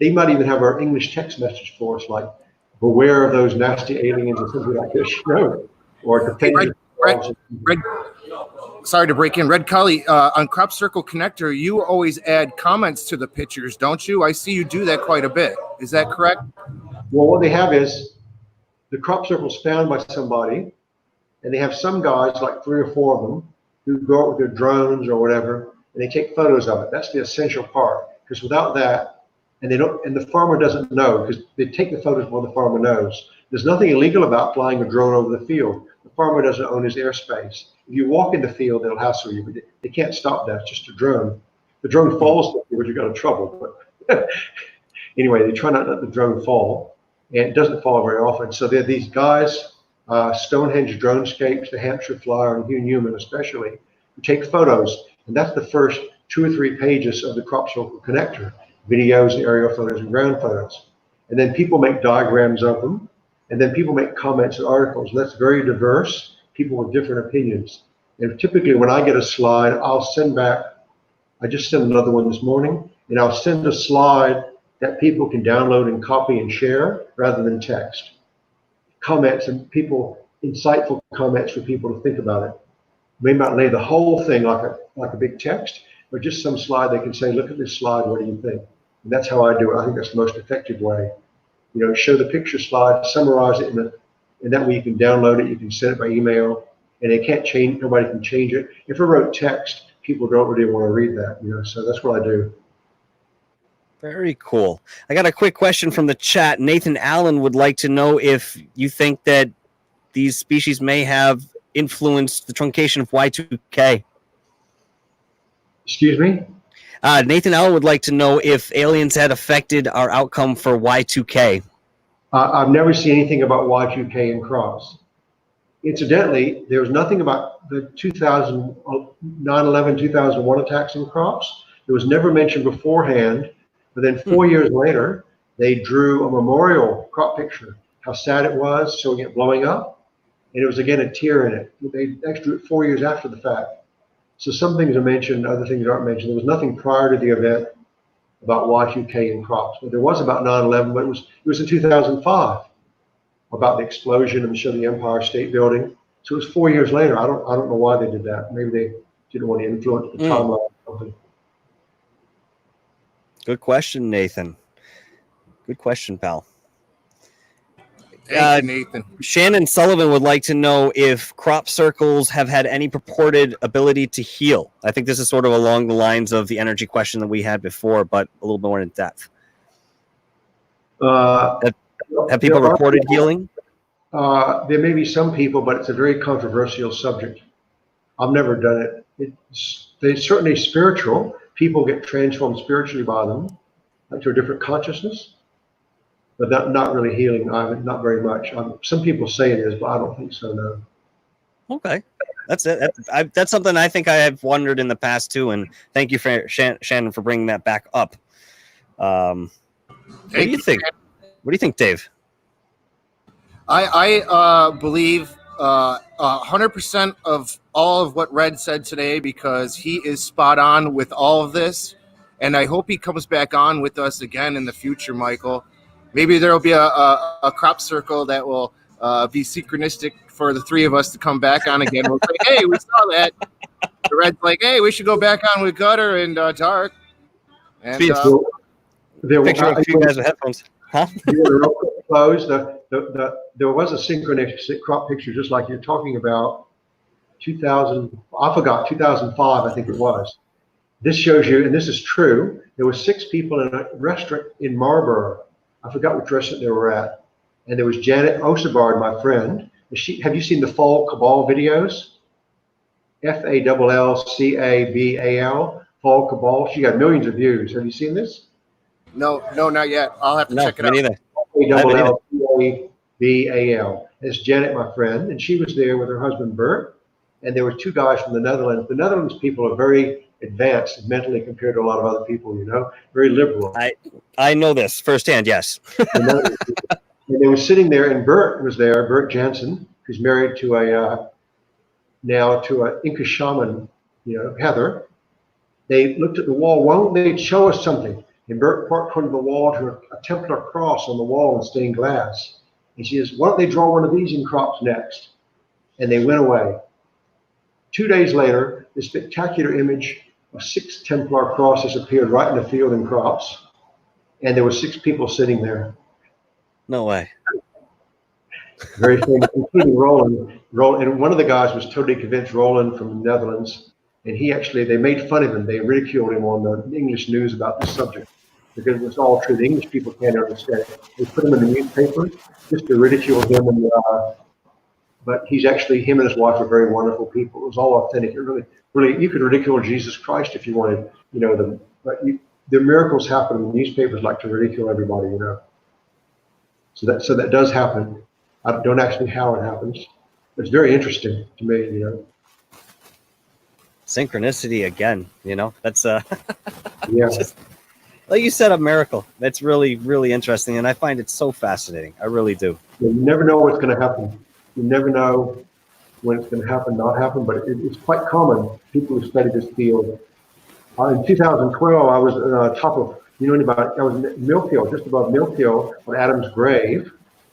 They might even have our English text message for us, like, beware of those nasty aliens or something like this, or Red, sorry to break in. Red Collie, on Crop Circle Connector, you always add comments to the pictures, don't you? I see you do that quite a bit. Is that correct? Well, what they have is the crop circle's found by somebody, and they have some guys, like 3 or 4 of them, who go out with their drones or whatever, and they take photos of it. That's the essential part, because without that, and the farmer doesn't know, because they take the photos before the farmer knows. There's nothing illegal about flying a drone over the field. The farmer doesn't own his airspace. If you walk in the field, they'll hassle you, but they can't stop that. It's just a drone. The drone falls, but you got in trouble. But anyway, they try not to let the drone fall, and it doesn't fall very often. So there are these guys, Stonehenge Dronescapes, the Hampshire Flyer, and Hugh Newman especially, who take photos, and that's the first 2 or 3 pages of the Crop Circle Connector. Videos, aerial photos, and ground photos. And then people make diagrams of them, and then people make comments and articles. And that's very diverse, people with different opinions. And typically when I get a slide, I'll send back, I just sent another one this morning, and I'll send a slide that people can download and copy and share rather than text. Comments and insightful comments for people to think about it. We may not lay the whole thing like a big text, but just some slide they can say, look at this slide, what do you think? And that's how I do it. I think that's the most effective way. Show the picture slide, summarize it, and that way you can download it, you can send it by email, and it can't change, nobody can change it. If I wrote text, people don't really want to read that, so that's what I do. Very cool. I got a quick question from the chat. Nathan Allen would like to know if you think that these species may have influenced the truncation of Y2K. Excuse me? Nathan Allen would like to know if aliens had affected our outcome for Y2K. I've never seen anything about Y2K in crops. Incidentally, there was nothing about the 9/11, 2001 attacks in crops. It was never mentioned beforehand, but then 4 years later, they drew a memorial crop picture, how sad it was, showing it blowing up, and it was again a tear in it. They actually drew it 4 years after the fact. So some things are mentioned, other things aren't mentioned. There was nothing prior to the event about Y2K in crops, but there was about 9/11, but it was in 2005 about the explosion and show the Empire State Building. So it was 4 years later. I don't know why they did that. Maybe they didn't want to influence the timeline or something. Good question, Nathan. Good question, pal. Thank you, Nathan. Shannon Sullivan would like to know if crop circles have had any purported ability to heal. I think this is sort of along the lines of the energy question that we had before, but a little more in depth. Have people reported healing? There may be some people, but it's a very controversial subject. I've never done it. They're certainly spiritual. People get transformed spiritually by them, like to a different consciousness. But not really healing, not very much. Some people say it is, but I don't think so, no. Okay. That's it. That's something I think I have wondered in the past, too, and thank you, for Shannon, for bringing that back up. What do you think? What do you think, Dave? I believe 100% of all of what Red said today, because he is spot on with all of this, and I hope he comes back on with us again in the future, Michael. Maybe there will be a crop circle that will be synchronistic for the three of us to come back on again. We'll say, hey, we saw that. The Red's like, hey, we should go back on with Gutter and Dark. And picture of you guys with headphones. Huh? Real quick close. There was a synchronistic crop picture, just like you're talking about. 2005, I think it was. This shows you, and this is true. There were 6 people in a restaurant in Marlborough. I forgot which restaurant they were at. And there was Janet Osabard, my friend. Have you seen the Fall Cabal videos? FALLCABAL, Fall Cabal. She got millions of views. Have you seen this? No, not yet. I'll have to check it out. Neither. FALLCABAL. It's Janet, my friend, and she was there with her husband Bert. And there were 2 guys from the Netherlands. The Netherlands people are very advanced mentally compared to a lot of other people, very liberal. I know this firsthand, yes. And they were sitting there, and Bert was there, Bert Jansen, who's married to a Inca shaman, Heather. They looked at the wall. Why don't they show us something? And Bert pointed the wall to a Templar cross on the wall in stained glass. And she says, why don't they draw one of these in crops next? And they went away. 2 days later, this spectacular image of 6 Templar crosses appeared right in the field in crops. And there were 6 people sitting there. No way. Very famous, including Roland. And one of the guys was totally convinced, Roland from the Netherlands. And they made fun of him. They ridiculed him on the English news about this subject because it was all true. The English people can't understand it. They put him in the newspaper just to ridicule him. But he's actually, him and his wife are very wonderful people. It was all authentic. It really, you could ridicule Jesus Christ if you wanted, but the miracles happen, and the newspapers like to ridicule everybody, So that does happen. I don't ask me how it happens. It's very interesting to me, Synchronicity again, that's yeah. Just, like you said, a miracle. That's really, really interesting, and I find it so fascinating. I really do. You never know what's going to happen. You never know when it's going to happen, not happen, but it's quite common. People who study this field. In 2012, I was on top of You know about, I was in Millfield, just above Millfield on Adam's grave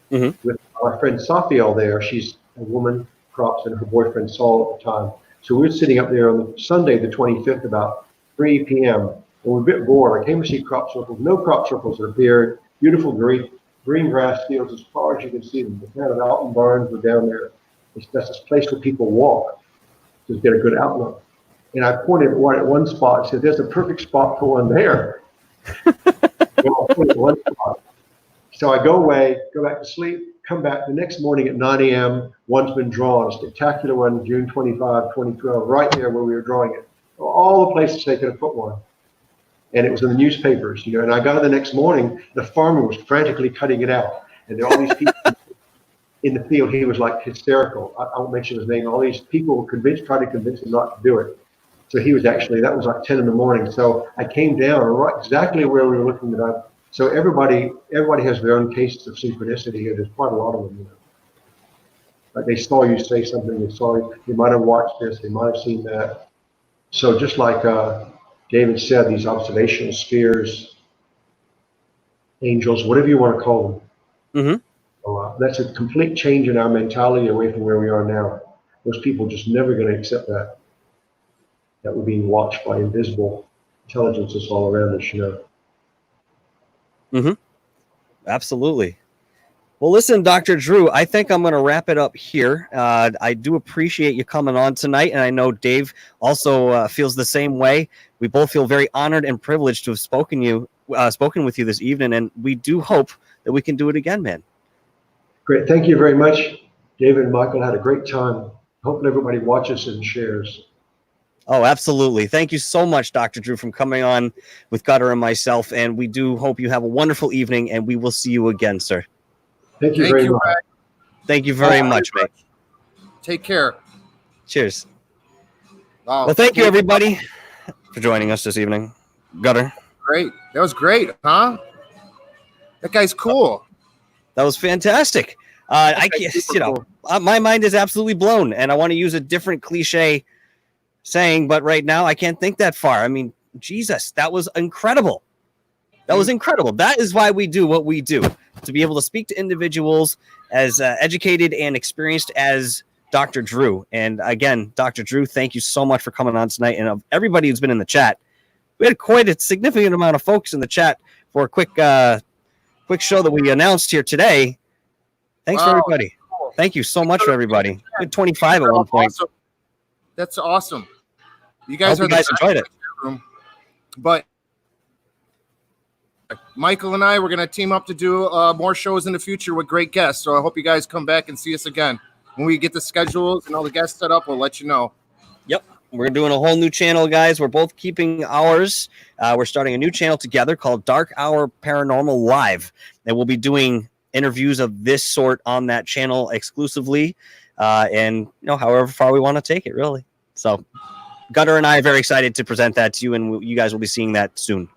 with my friend Safiel there. She's a woman, crops, and her boyfriend Saul at the time. So we were sitting up there on Sunday, the 25th, about 3 p.m. And we were a bit bored. I came to see crop circles. No crop circles that appeared. Beautiful green grass fields as far as you can see them. The town of Alton Barns were down there. That's this place where people walk to get a good outlook. And I pointed at one spot and said, "There's a perfect spot for one there." Well, I pointed at one spot. So I go away, go back to sleep, come back the next morning at 9 a.m. One's been drawn, a spectacular one, June 25, 2012, right there where we were drawing it. All the places they could have put one. And it was in the newspapers, and I got it the next morning, the farmer was frantically cutting it out. And there were all these people in the field, he was like hysterical. I won't mention his name. All these people were tried to convince him not to do it. So he was actually, that was like 10 in the morning. So I came down right exactly where we were looking at that. So everybody has their own cases of synchronicity, and there's quite a lot of them. Like they saw you say something, they might have watched this, they might have seen that. So just like David said, these observational spheres, angels, whatever you want to call them. That's a complete change in our mentality away from where we are now. Most people just never going to accept that we're being watched by invisible intelligences all around us, Absolutely. Well, listen, Dr. Drew, I think I'm going to wrap it up here. I do appreciate you coming on tonight, and I know Dave also feels the same way. We both feel very honored and privileged to have spoken with you this evening, and we do hope that we can do it again, man. Great. Thank you very much. David and Michael had a great time. Hoping everybody watches and shares. Oh, absolutely. Thank you so much, Dr. Drew, for coming on with Gutter and myself, and we do hope you have a wonderful evening, and we will see you again, sir. Thank you very much. Thank you very much, mate. Take care. Cheers. Wow. Well, thank you, everybody, for joining us this evening. Gutter. Great. That was great, huh? That guy's cool. That was fantastic. I can't, my mind is absolutely blown, and I want to use a different cliche saying, but right now I can't think that far. I mean, Jesus, that was incredible. That was incredible. That is why we do what we do, to be able to speak to individuals as educated and experienced as Dr. Drew. And again, Dr. Drew, thank you so much for coming on tonight. And of everybody who's been in the chat, we had quite a significant amount of folks in the chat for a quick show that we announced here today. Thanks for everybody. Cool. Thank you so much for everybody. We had 25 at one point. Awesome. That's awesome. You guys enjoyed it. But Michael and I, we're going to team up to do more shows in the future with great guests. So I hope you guys come back and see us again. When we get the schedules and all the guests set up, we'll let you know. Yep. We're doing a whole new channel, guys. We're both keeping ours. We're starting a new channel together called Dark Hour Paranormal Live. And we'll be doing interviews of this sort on that channel exclusively. And, however far we want to take it, really. So Gutter and I are very excited to present that to you, and you guys will be seeing that soon.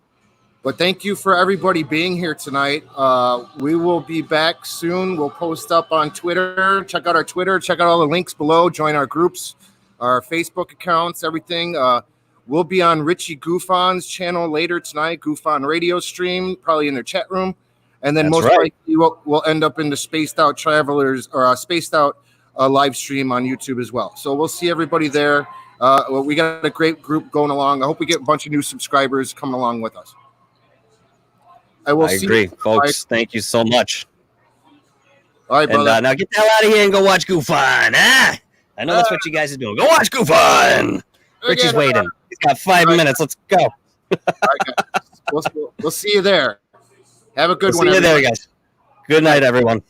But thank you for everybody being here tonight. We will be back soon. We'll post up on Twitter. Check out our Twitter. Check out all the links below. Join our groups, our Facebook accounts, everything. We'll be on Richie Goofon's channel later tonight, Goofon Radio Stream, probably in their chat room. And then likely we'll end up in the Spaced Out Travelers or Spaced Out live stream on YouTube as well. So we'll see everybody there. We got a great group going along. I hope we get a bunch of new subscribers coming along with us. I agree, folks. Thank you so much. All right, brother. And now get the hell out of here and go watch Goofon. I know that's what you guys are doing. Go watch Goofon. Richie's waiting. He's got 5 minutes. Let's go. All right, guys. We'll see you there. Have a good one. See you there, guys. Good night, everyone.